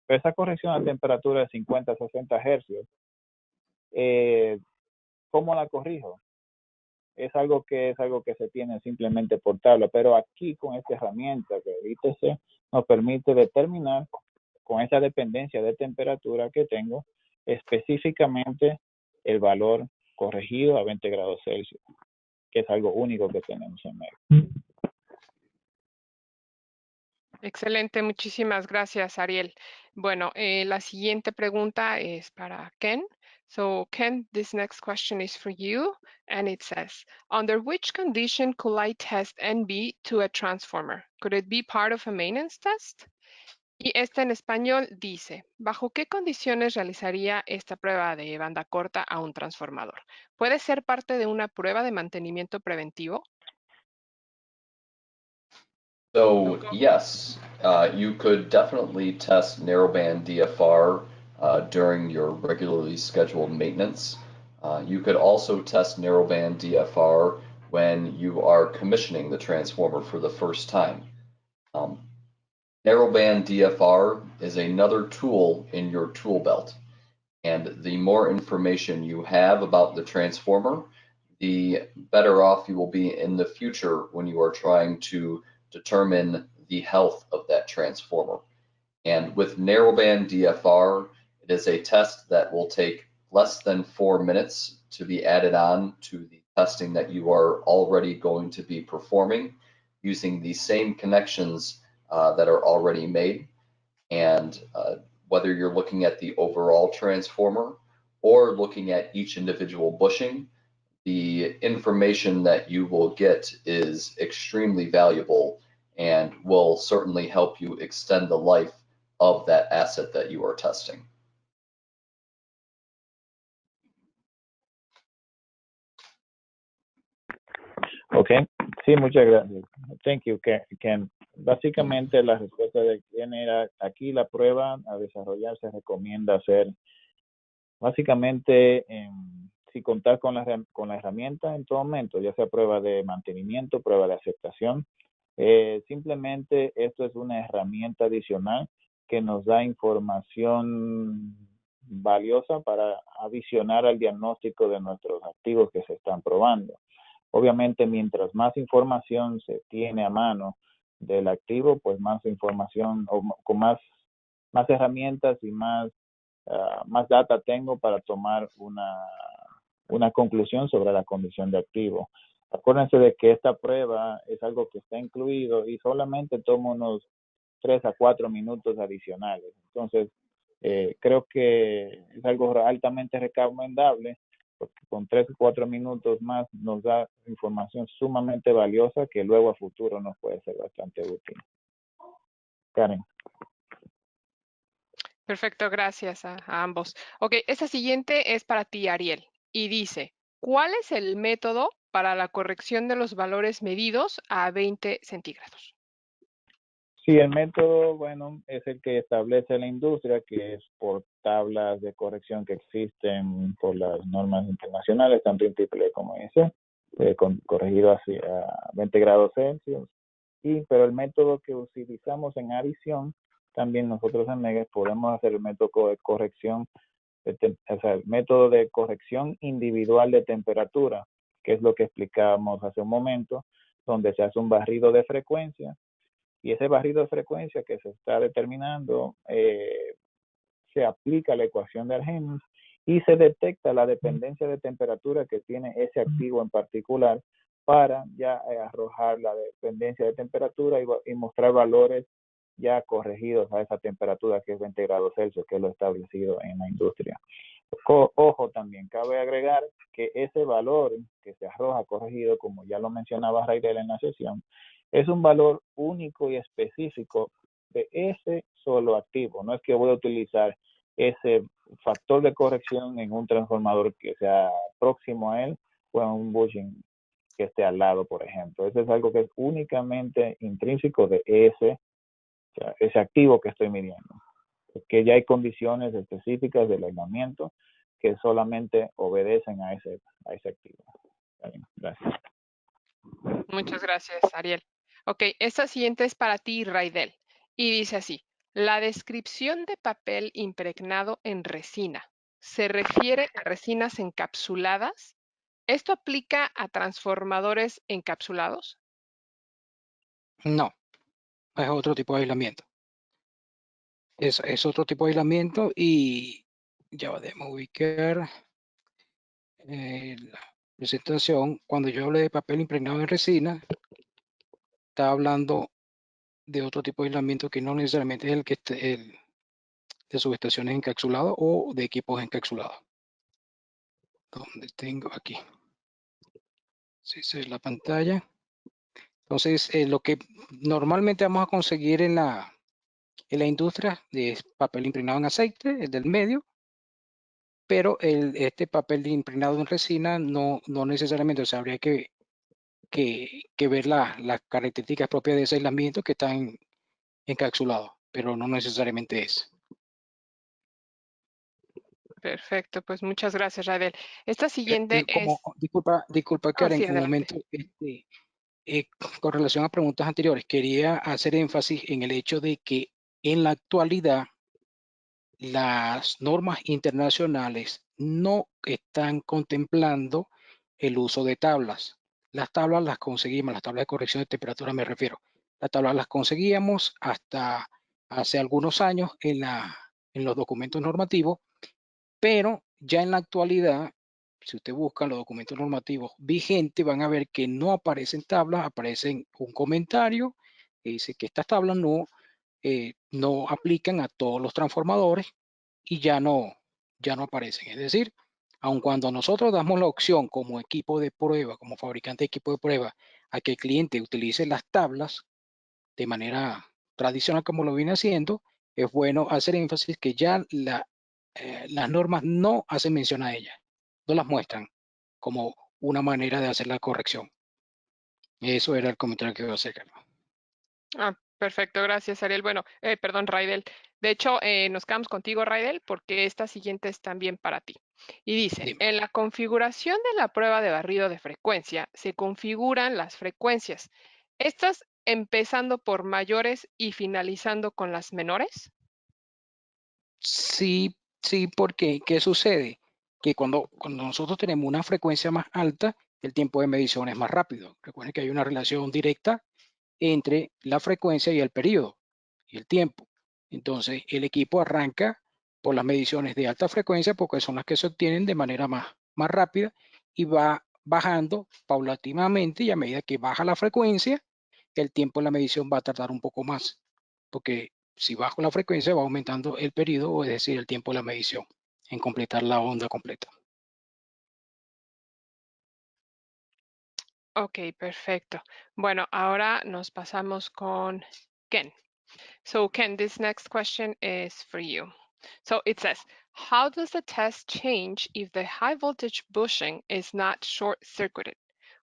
Pero esa corrección a temperatura de 50, 60 hercios, ¿cómo la corrijo? Es algo que se tiene simplemente por tabla, pero aquí con esta herramienta que ITC nos permite determinar con esa dependencia de temperatura que tengo específicamente el valor corregido a 20 grados Celsius, que es algo único que tenemos en Meagher. Excelente, muchísimas gracias, Ariel. Bueno, la siguiente pregunta es para Ken. So, Ken, this next question is for you, and it says, under which condition could I test NB to a transformer? Could it be part of a maintenance test? Y esta en español dice, ¿bajo qué condiciones realizaría esta prueba de banda corta a un transformador? ¿Puede ser parte de una prueba de mantenimiento preventivo? So yes, you could definitely test narrowband DFR during your regularly scheduled maintenance. You could also test narrowband DFR when you are commissioning the transformer for the first time. Narrowband DFR is another tool in your tool belt, and the more information you have about the transformer, the better off you will be in the future when you are trying to determine the health of that transformer. And with narrowband DFR, it is a test that will take less than 4 minutes to be added on to the testing that you are already going to be performing using the same connections that are already made. And whether you're looking at the overall transformer or looking at each individual bushing, the information that you will get is extremely valuable and will certainly help you extend the life of that asset that you are testing. Ok, sí, muchas gracias. Thank you, Ken. Básicamente la respuesta de Ken era, aquí la prueba a desarrollar se recomienda hacer básicamente si contar con la herramienta en todo momento, ya sea prueba de mantenimiento, prueba de aceptación. Simplemente esto es una herramienta adicional que nos da información valiosa para adicionar al diagnóstico de nuestros activos que se están probando. Obviamente, mientras más información se tiene a mano del activo, pues más información o con más herramientas y más data tengo para tomar una conclusión sobre la condición de activo. Acuérdense de que esta prueba es algo que está incluido y solamente toma unos 3 a 4 minutos adicionales. Entonces, creo que es algo altamente recomendable porque con 3 o 4 minutos más nos da información sumamente valiosa que luego a futuro nos puede ser bastante útil. Karen. Perfecto, gracias a ambos. Ok, esta siguiente es para ti, Ariel, y dice, ¿cuál es el método para la corrección de los valores medidos a 20 centígrados? Sí, el método, bueno, es el que establece la industria, que es por tablas de corrección que existen por las normas internacionales, tanto en triple como en IEC, corregido a 20 grados Celsius. Pero el método que utilizamos en adición, también nosotros en Meagher podemos hacer el método de corrección, el método de corrección individual de temperatura, que es lo que explicábamos hace un momento, donde se hace un barrido de frecuencia. Y ese barrido de frecuencia que se está determinando se aplica a la ecuación de Arrhenius y se detecta la dependencia de temperatura que tiene ese activo en particular para ya arrojar la dependencia de temperatura y mostrar valores ya corregidos a esa temperatura que es 20 grados Celsius, que es lo establecido en la industria. Ojo también, cabe agregar que ese valor que se arroja corregido, como ya lo mencionaba Raidel en la sesión, es un valor único y específico de ese solo activo. No es que voy a utilizar ese factor de corrección en un transformador que sea próximo a él o en un bushing que esté al lado, por ejemplo. Eso es algo que es únicamente intrínseco de ese activo que estoy midiendo. Que ya hay condiciones específicas del aislamiento que solamente obedecen a ese activo. Gracias. Muchas gracias, Ariel. Ok, esta siguiente es para ti, Raidel. Y dice así, la descripción de papel impregnado en resina se refiere a resinas encapsuladas. ¿Esto aplica a transformadores encapsulados? No, es otro tipo de aislamiento. Es otro tipo de aislamiento y ya debemos ubicar la presentación. Cuando yo hablé de papel impregnado en resina, está hablando de otro tipo de aislamiento que no necesariamente es el que de subestaciones encapsuladas o de equipos encapsulados. Donde tengo aquí. Si se ve la pantalla. Entonces, lo que normalmente vamos a conseguir en la industria es papel impregnado en aceite, el del medio, pero este papel impregnado en resina no necesariamente, o sea, habría que ver las características propias de ese aislamiento que están encapsulados, pero no necesariamente es. Perfecto, pues muchas gracias, Raidel. Esta siguiente es... Disculpa, Oh, Karen, sí, un adelante. momento, con relación a preguntas anteriores, quería hacer énfasis en el hecho de que en la actualidad las normas internacionales no están contemplando el uso de tablas. Las tablas las conseguimos, las tablas de corrección de temperatura me refiero. Las tablas las conseguíamos hasta hace algunos años en los documentos normativos, pero ya en la actualidad, si usted busca los documentos normativos vigentes, van a ver que no aparecen tablas, aparecen un comentario que dice que estas tablas no aplican a todos los transformadores y ya no aparecen. Es decir, aun cuando nosotros damos la opción como equipo de prueba, como fabricante de equipo de prueba, a que el cliente utilice las tablas de manera tradicional como lo viene haciendo, es bueno hacer énfasis que ya las normas no hacen mención a ellas, no las muestran como una manera de hacer la corrección. Eso era el comentario que iba a hacer, Carlos. Ah, perfecto, gracias, Ariel. Bueno, perdón, Raidel. De hecho, nos quedamos contigo, Raidel, porque esta siguiente es también para ti. Y dice, Dime. en la configuración de la prueba de barrido de frecuencia, se configuran las frecuencias. ¿Estas empezando por mayores y finalizando con las menores? Sí, porque ¿qué sucede? Que cuando nosotros tenemos una frecuencia más alta, el tiempo de medición es más rápido. Recuerden que hay una relación directa entre la frecuencia y el periodo y el tiempo. Entonces, el equipo arranca por las mediciones de alta frecuencia porque son las que se obtienen de manera más rápida y va bajando paulatinamente, y a medida que baja la frecuencia, el tiempo en la medición va a tardar un poco más, porque si bajo la frecuencia va aumentando el periodo, es decir, el tiempo de la medición en completar la onda completa. Ok, perfecto. Bueno, ahora nos pasamos con Ken. So Ken, this next question is for you. So it says, how does the test change if the high voltage bushing is not short-circuited?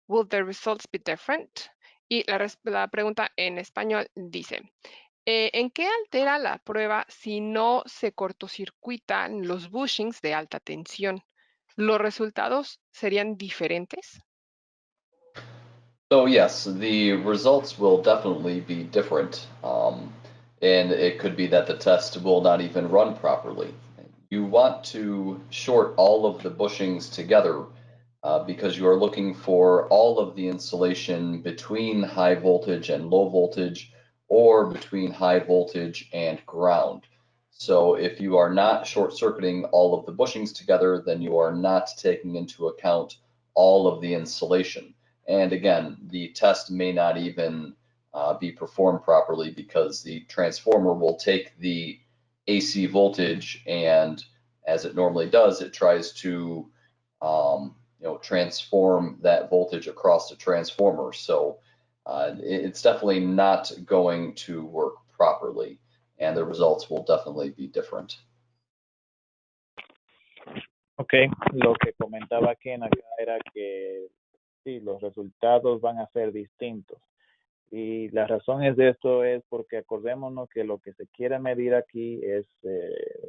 Will the results be different? Y la pregunta en español dice, ¿en qué altera la prueba si no se cortocircuitan los bushings de alta tensión? ¿Los resultados serían diferentes? So yes, the results will definitely be different. And it could be that the test will not even run properly. You want to short all of the bushings together because you are looking for all of the insulation between high voltage and low voltage, or between high voltage and ground. So if you are not short circuiting all of the bushings together, then you are not taking into account all of the insulation. And again, the test may not even be performed properly because the transformer will take the AC voltage and, as it normally does, it tries to transform that voltage across the transformer. So it's definitely not going to work properly, and the results will definitely be different. Ok, lo que comentaba Ken acá era que sí, los resultados van a ser distintos. Y la razón de esto es porque acordémonos que lo que se quiere medir aquí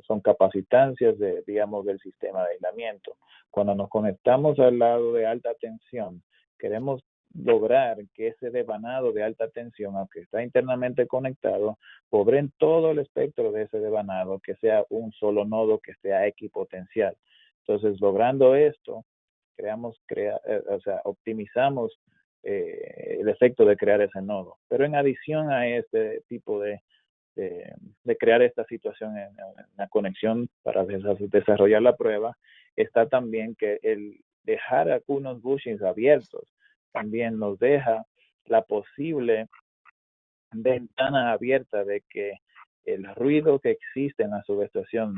son capacitancias del sistema de aislamiento. Cuando nos conectamos al lado de alta tensión, queremos lograr que ese devanado de alta tensión, aunque está internamente conectado, cobre en todo el espectro de ese devanado, que sea un solo nodo que sea equipotencial. Entonces, logrando esto, optimizamos el efecto de crear ese nodo. Pero en adición a este tipo de crear esta situación en la conexión para desarrollar la prueba, está también que el dejar algunos bushings abiertos también nos deja la posible ventana abierta de que el ruido que existe en la subestación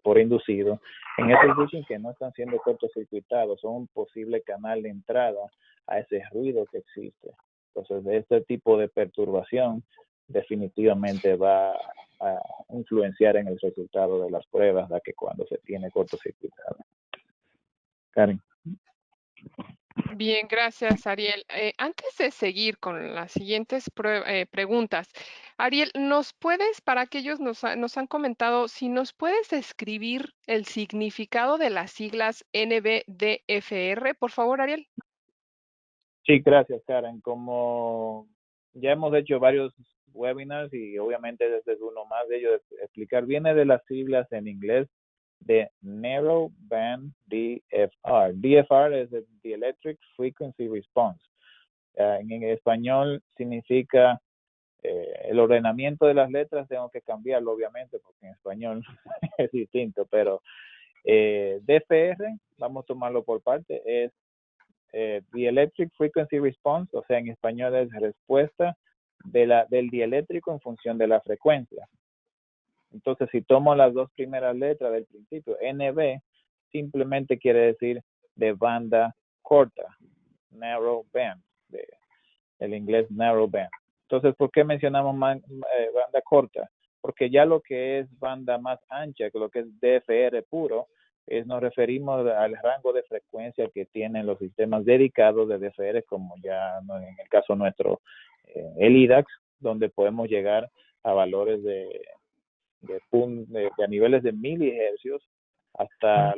por inducido, en esos bushings que no están siendo cortocircuitados, son un posible canal de entrada a ese ruido que existe. Entonces, este tipo de perturbación definitivamente va a influenciar en el resultado de las pruebas, ya que cuando se tiene cortocircuitado. Karen. Bien, gracias, Ariel. Antes de seguir con las siguientes preguntas, Ariel, ¿nos puedes, para aquellos nos han comentado, si nos puedes describir el significado de las siglas NBDFR, por favor, Ariel? Sí, gracias, Karen. Como ya hemos hecho varios webinars y obviamente desde uno más de ellos explicar, viene de las siglas en inglés de Narrow Band DFR. DFR es the Electric Frequency Response. En español significa el ordenamiento de las letras, tengo que cambiarlo obviamente porque en español es distinto, pero DFR, vamos a tomarlo por parte, es the Electric Frequency Response, o sea, en español es respuesta del dieléctrico en función de la frecuencia. Entonces, si tomo las dos primeras letras del principio, NB, simplemente quiere decir de banda corta, narrow band, el inglés narrow band. Entonces, ¿por qué mencionamos banda corta? Porque ya lo que es banda más ancha, que lo que es DFR puro, nos referimos al rango de frecuencia que tienen los sistemas dedicados de DFR, como ya en el caso nuestro, el IDAX, donde podemos llegar a valores de a niveles de milihercios hasta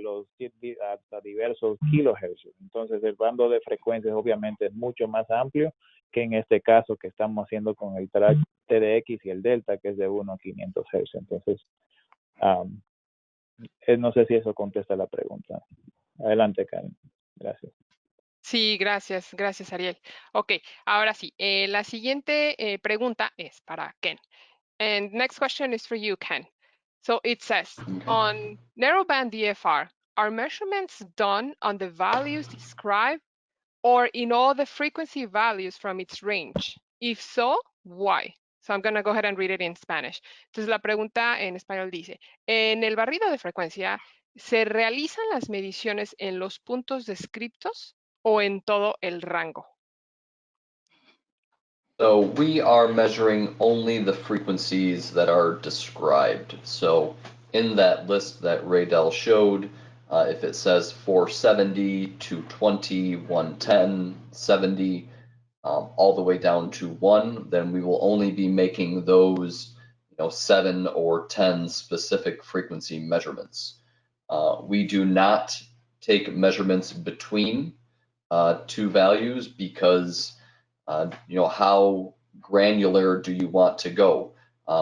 diversos kilohercios. Entonces, el bando de frecuencias obviamente es mucho más amplio que en este caso que estamos haciendo con el track TDX y el Delta, que es de 1 a 500 Hz. Entonces, no sé si eso contesta la pregunta. Adelante, Karen. Gracias. Sí, gracias, Ariel. Ok, ahora sí, la siguiente pregunta es para Ken. And next question is for you, Ken. So it says, on narrowband DFR, are measurements done on the values described or in all the frequency values from its range? If so, why? So I'm going to go ahead and read it in Spanish. Entonces la pregunta en español dice, en el barrido de frecuencia, ¿se realizan las mediciones en los puntos descriptos o en todo el rango? So we are measuring only the frequencies that are described. So in that list that Raydell showed, if it says 470, 220, 110, 70, all the way down to 1, then we will only be making those 7 or 10 specific frequency measurements. We do not take measurements between two values because how granular do you want to go?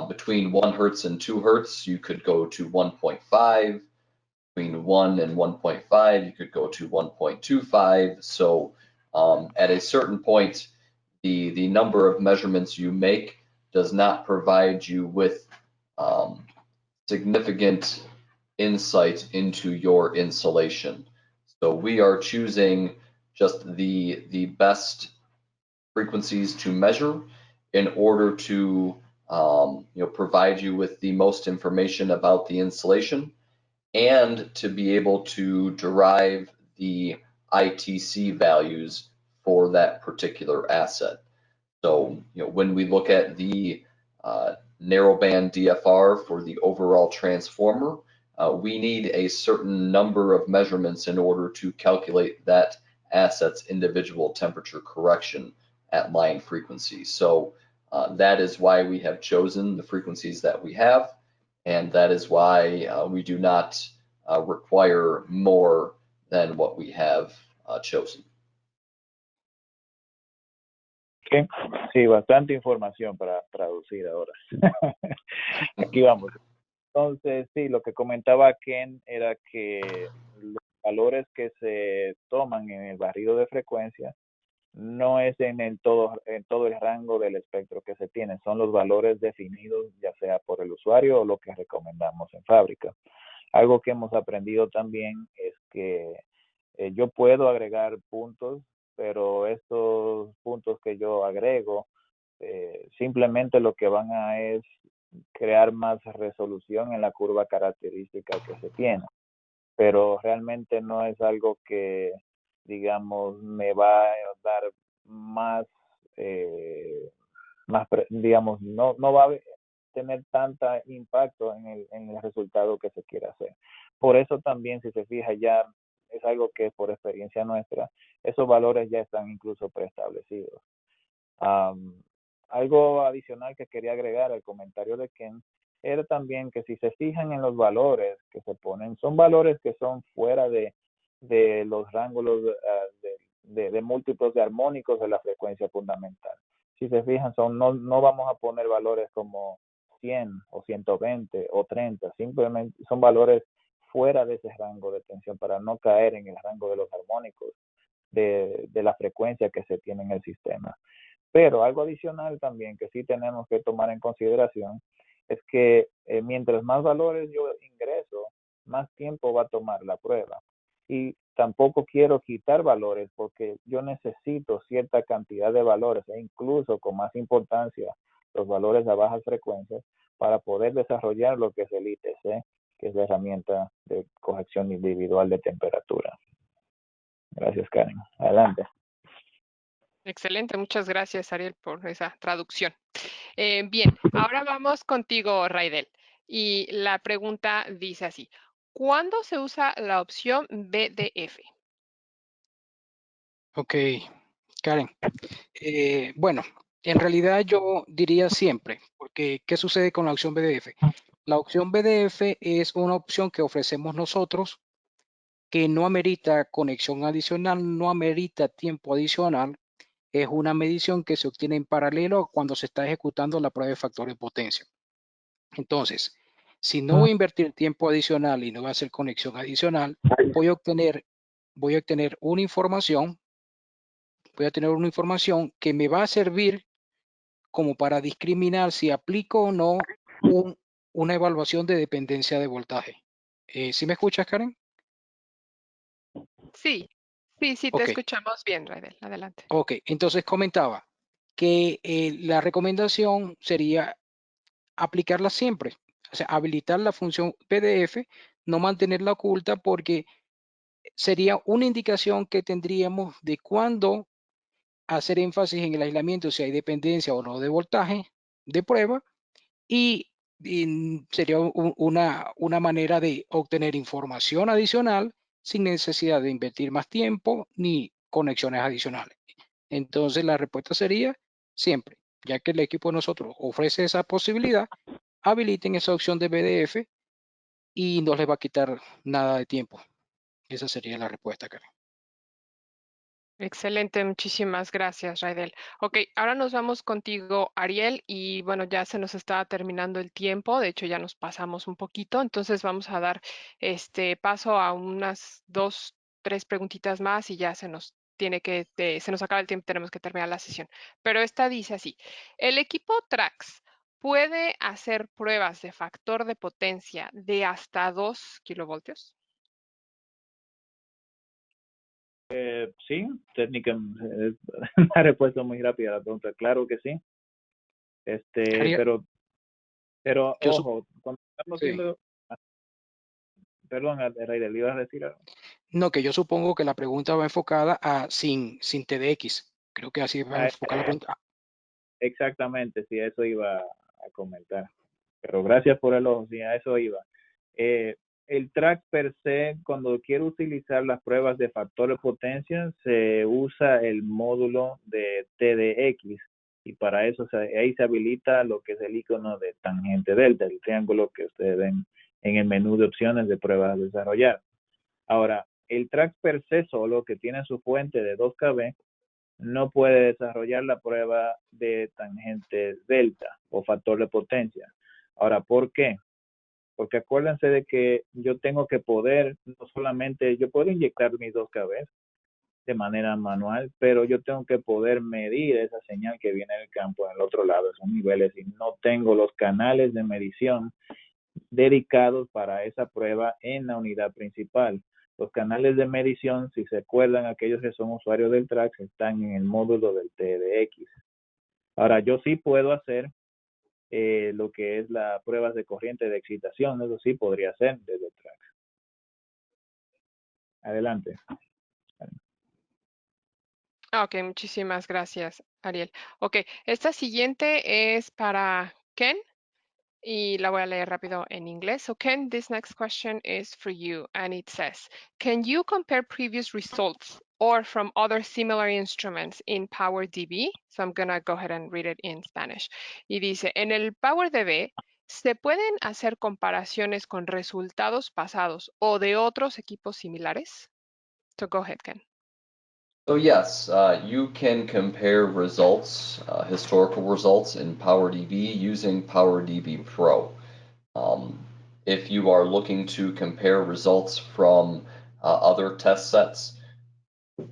Between 1 Hertz and 2 Hertz, you could go to 1.5. Between 1 and 1.5, you could go to 1.25. So at a certain point, the number of measurements you make does not provide you with significant insight into your insulation. So we are choosing just the best frequencies to measure in order to provide you with the most information about the installation and to be able to derive the ITC values for that particular asset. So, when we look at the narrowband DFR for the overall transformer, we need a certain number of measurements in order to calculate that asset's individual temperature correction at line frequency. So that is why we have chosen the frequencies that we have, and that is why we do not require more than what we have chosen. Okay. Sí, bastante información para traducir ahora. Aquí vamos. Entonces, sí, lo que comentaba Ken era que los valores que se toman en el barrido de frecuencia no es en todo el rango del espectro que se tiene, son los valores definidos ya sea por el usuario o lo que recomendamos en fábrica. Algo que hemos aprendido también es que yo puedo agregar puntos, pero estos puntos que yo agrego simplemente lo que van a es crear más resolución en la curva característica que se tiene, pero realmente no es algo que, digamos, me va a dar más, digamos, no va a tener tanta impacto en el resultado que se quiere hacer. Por eso también, si se fija, ya es algo que por experiencia nuestra, esos valores ya están incluso preestablecidos. Algo adicional que quería agregar al comentario de Ken era también que si se fijan en los valores que se ponen, son valores que son fuera de los rangos de múltiplos de armónicos de la frecuencia fundamental. Si se fijan, no vamos a poner valores como 100 o 120 o 30, simplemente son valores fuera de ese rango de tensión para no caer en el rango de los armónicos de la frecuencia que se tiene en el sistema. Pero algo adicional también que sí tenemos que tomar en consideración es que mientras más valores yo ingreso, más tiempo va a tomar la prueba. Y tampoco quiero quitar valores porque yo necesito cierta cantidad de valores e incluso con más importancia los valores a bajas frecuencias para poder desarrollar lo que es el ITC, que es la herramienta de corrección individual de temperatura. Gracias, Karen. Adelante. Excelente, muchas gracias, Ariel, por esa traducción. Bien, ahora vamos contigo, Raidel. Y la pregunta dice así: ¿cuándo se usa la opción BDF? Ok, Karen. Bueno, en realidad yo diría siempre, porque ¿qué sucede con la opción BDF? La opción BDF es una opción que ofrecemos nosotros que no amerita conexión adicional, no amerita tiempo adicional. Es una medición que se obtiene en paralelo cuando se está ejecutando la prueba de factor de potencia. Entonces, si no voy a invertir tiempo adicional y no voy a hacer conexión adicional, voy a obtener una información, que me va a servir como para discriminar si aplico o no una evaluación de dependencia de voltaje. ¿Sí me escuchas, Karen? Sí, te Ok, escuchamos bien, Raidel. Adelante. ok. Entonces comentaba que la recomendación sería aplicarla siempre, o sea, habilitar la función PDF, no mantenerla oculta porque sería una indicación que tendríamos de cuándo hacer énfasis en el aislamiento, si hay dependencia o no de voltaje de prueba, y sería una manera de obtener información adicional sin necesidad de invertir más tiempo ni conexiones adicionales. Entonces la respuesta sería siempre, ya que el equipo de nosotros ofrece esa posibilidad, habiliten esa opción de BDF y no les va a quitar nada de tiempo. Esa sería la respuesta, Karen. Excelente, muchísimas gracias, Raidel. Ok, ahora nos vamos contigo, Ariel, y bueno, ya se nos está terminando el tiempo, de hecho ya nos pasamos un poquito, entonces vamos a dar este paso a unas 2, 3 preguntitas más y ya se nos acaba el tiempo, tenemos que terminar la sesión. Pero esta dice así: ¿el equipo Trax puede hacer pruebas de factor de potencia de hasta 2 kilovoltios? Sí, técnica, una respuesta muy rápida a la pregunta. Claro que sí. Ariel, Pero yo ojo, cuando estamos sí. haciendo, perdón, Raider, ¿le ibas a decir algo? No, que yo supongo que la pregunta va enfocada a sin TDX. Creo que así va a Ah, enfocar la pregunta. exactamente, sí, eso iba a comentar. Pero gracias por el ojo, sí, a eso iba. Eh, el track per se, cuando quiero utilizar las pruebas de factor de potencia, se usa el módulo de TDX y para eso ahí se habilita lo que es el icono de tangente delta, el triángulo que ustedes ven en el menú de opciones de pruebas a desarrollar. Ahora, el track per se solo, que tiene su fuente de 2KB, no puede desarrollar la prueba de tangente delta o factor de potencia. Ahora, ¿por qué? Porque acuérdense de que yo tengo que poder, no solamente, yo puedo inyectar mis 2KB de manera manual, pero yo tengo que poder medir esa señal que viene del campo en el otro lado, esos niveles, y no tengo los canales de medición dedicados para esa prueba en la unidad principal. Los canales de medición, si se acuerdan, aquellos que son usuarios del TRAX, están en el módulo del TDX. Ahora, yo sí puedo hacer lo que es la pruebas de corriente de excitación, eso sí podría hacer desde el TRAX. Adelante. Ok, muchísimas gracias, Ariel. Ok, esta siguiente es para Ken. Y la voy a leer rápido en inglés. So Ken, this next question is for you, and it says, can you compare previous results or from other similar instruments in PowerDB? So I'm gonna go ahead and read it in Spanish. Y dice, en el PowerDB, ¿se pueden hacer comparaciones con resultados pasados o de otros equipos similares? So go ahead, Ken. So yes, you can compare results, historical results in PowerDB using PowerDB Pro. If you are looking to compare results from other test sets,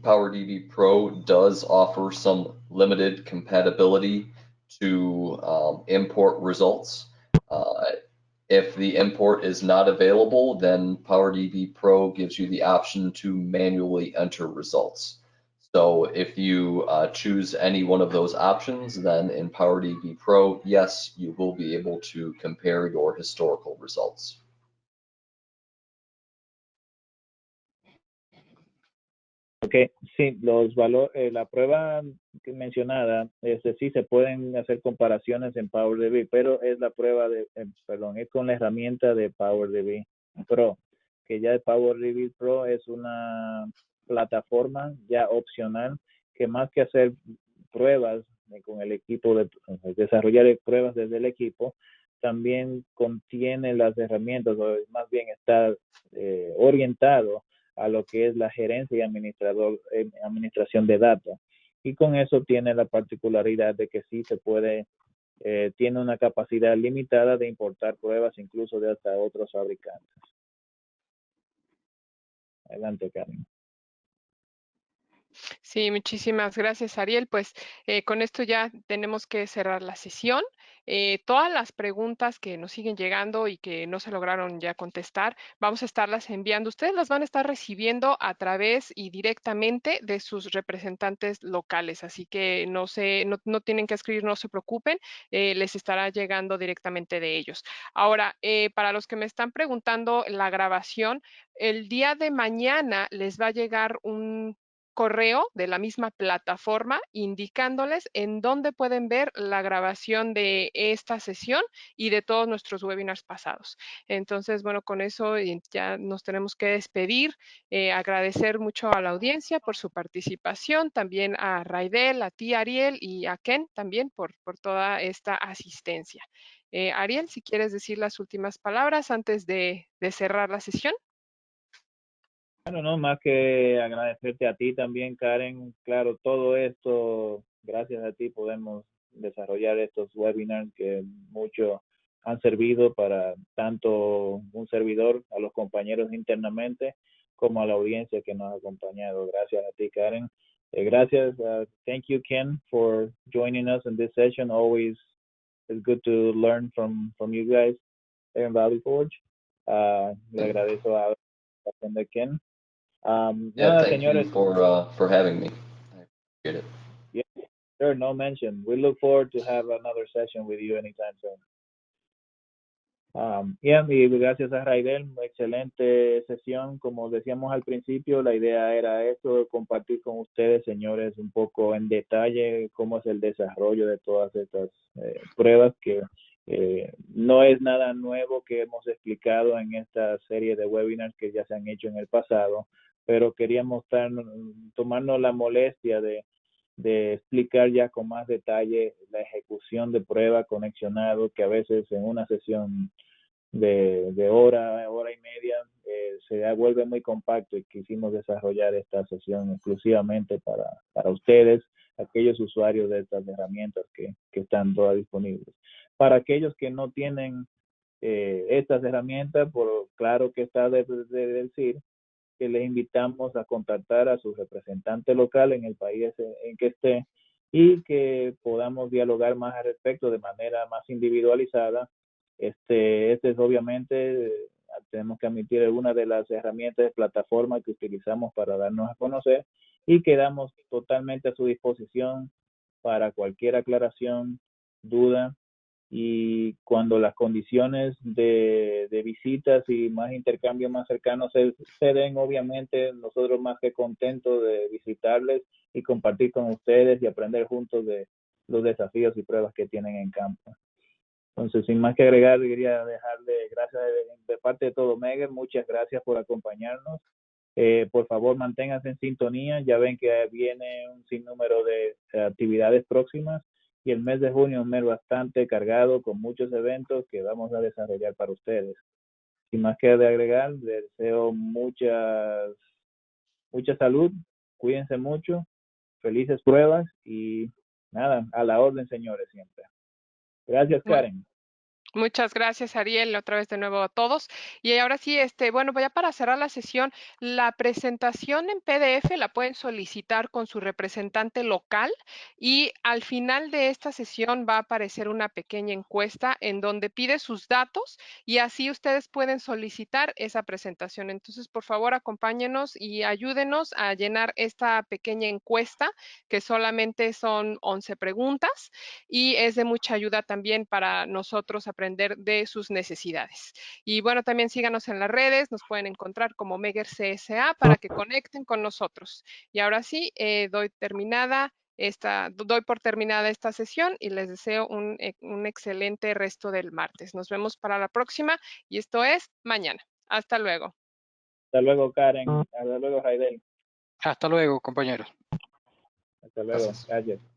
PowerDB Pro does offer some limited compatibility to import results. If the import is not available, then PowerDB Pro gives you the option to manually enter results. So if you choose any one of those options, then in PowerDB Pro, yes, you will be able to compare your historical results. Ok, sí, la prueba que mencionada, sí se pueden hacer comparaciones en PowerDB, pero es la prueba perdón, es con la herramienta de PowerDB Pro, que ya el PowerDB Pro es una plataforma ya opcional que más que hacer pruebas con el equipo, desarrollar pruebas desde el equipo, también contiene las herramientas, o más bien está orientado a lo que es la gerencia y administración de datos. Y con eso tiene la particularidad de que sí se puede, tiene una capacidad limitada de importar pruebas incluso de hasta otros fabricantes. Adelante, Karen. Sí, muchísimas gracias, Ariel. Pues con esto ya tenemos que cerrar la sesión. Todas las preguntas que nos siguen llegando y que no se lograron ya contestar, vamos a estarlas enviando. Ustedes las van a estar recibiendo a través y directamente de sus representantes locales. Así que no tienen que escribir, no se preocupen, les estará llegando directamente de ellos. Ahora, para los que me están preguntando la grabación, el día de mañana les va a llegar un correo de la misma plataforma indicándoles en dónde pueden ver la grabación de esta sesión y de todos nuestros webinars pasados. Entonces, bueno, con eso ya nos tenemos que despedir. Agradecer mucho a la audiencia por su participación, también a Raidel, a ti, Ariel, y a Ken también por toda esta asistencia. Ariel, si quieres decir las últimas palabras antes de cerrar la sesión. Bueno, no, más que agradecerte a ti también, Karen. Claro, todo esto, gracias a ti podemos desarrollar estos webinars que mucho han servido para tanto un servidor, a los compañeros internamente, como a la audiencia que nos ha acompañado. Gracias a ti, Karen. Gracias. Thank you, Ken, for joining us in this session. Always it's good to learn from you guys here in Valley Forge. Le agradezco a Ken. Yeah, Nada, thank you señores. for having me. I appreciate it. Yeah, sure, no mention. We look forward to have another session with you anytime soon. Y gracias a Raidel, excelente sesión. Como decíamos al principio, la idea era esto, compartir con ustedes, señores, un poco en detalle cómo es el desarrollo de todas estas pruebas, que no es nada nuevo que hemos explicado en esta serie de webinars que ya se han hecho en el pasado, pero queríamos tomarnos la molestia de explicar ya con más detalle la ejecución de prueba conexionado, que a veces en una sesión de hora y media se vuelve muy compacto, y quisimos desarrollar esta sesión exclusivamente para ustedes, aquellos usuarios de estas herramientas que están todas disponibles. Para aquellos que no tienen estas herramientas, claro que está de decir que les invitamos a contactar a su representante local en el país en que esté, y que podamos dialogar más al respecto de manera más individualizada. Este es obviamente, tenemos que admitir, una de las herramientas de plataforma que utilizamos para darnos a conocer, y quedamos totalmente a su disposición para cualquier aclaración, duda, y cuando las condiciones de visitas y más intercambios más cercanos se den, obviamente nosotros más que contentos de visitarles y compartir con ustedes y aprender juntos de los desafíos y pruebas que tienen en campo. Entonces, sin más que agregar, quería dejarle gracias de parte de todo Meguer. Muchas gracias por acompañarnos. Por favor, manténganse en sintonía. Ya ven que viene un sinnúmero de actividades próximas, y el mes de junio es un mes bastante cargado con muchos eventos que vamos a desarrollar para ustedes. Sin más que agregar, les deseo mucha salud, cuídense mucho, felices pruebas, y nada, a la orden, señores, siempre. Gracias, Karen. Muchas gracias, Ariel, otra vez de nuevo a todos. Y ahora sí, bueno, ya para cerrar la sesión, la presentación en PDF la pueden solicitar con su representante local, y al final de esta sesión va a aparecer una pequeña encuesta en donde pide sus datos, y así ustedes pueden solicitar esa presentación. Entonces, por favor, acompáñenos y ayúdenos a llenar esta pequeña encuesta, que solamente son 11 preguntas, y es de mucha ayuda también para nosotros aprender de sus necesidades. Y bueno, también síganos en las redes, nos pueden encontrar como Meguer CSA para que conecten con nosotros. Y ahora sí, doy por terminada esta sesión, y les deseo un excelente resto del martes. Nos vemos para la próxima, y esto es mañana. Hasta luego. Hasta luego, Karen. Hasta luego, Raidel. Hasta luego, compañeros. Hasta luego. Gracias. Gracias.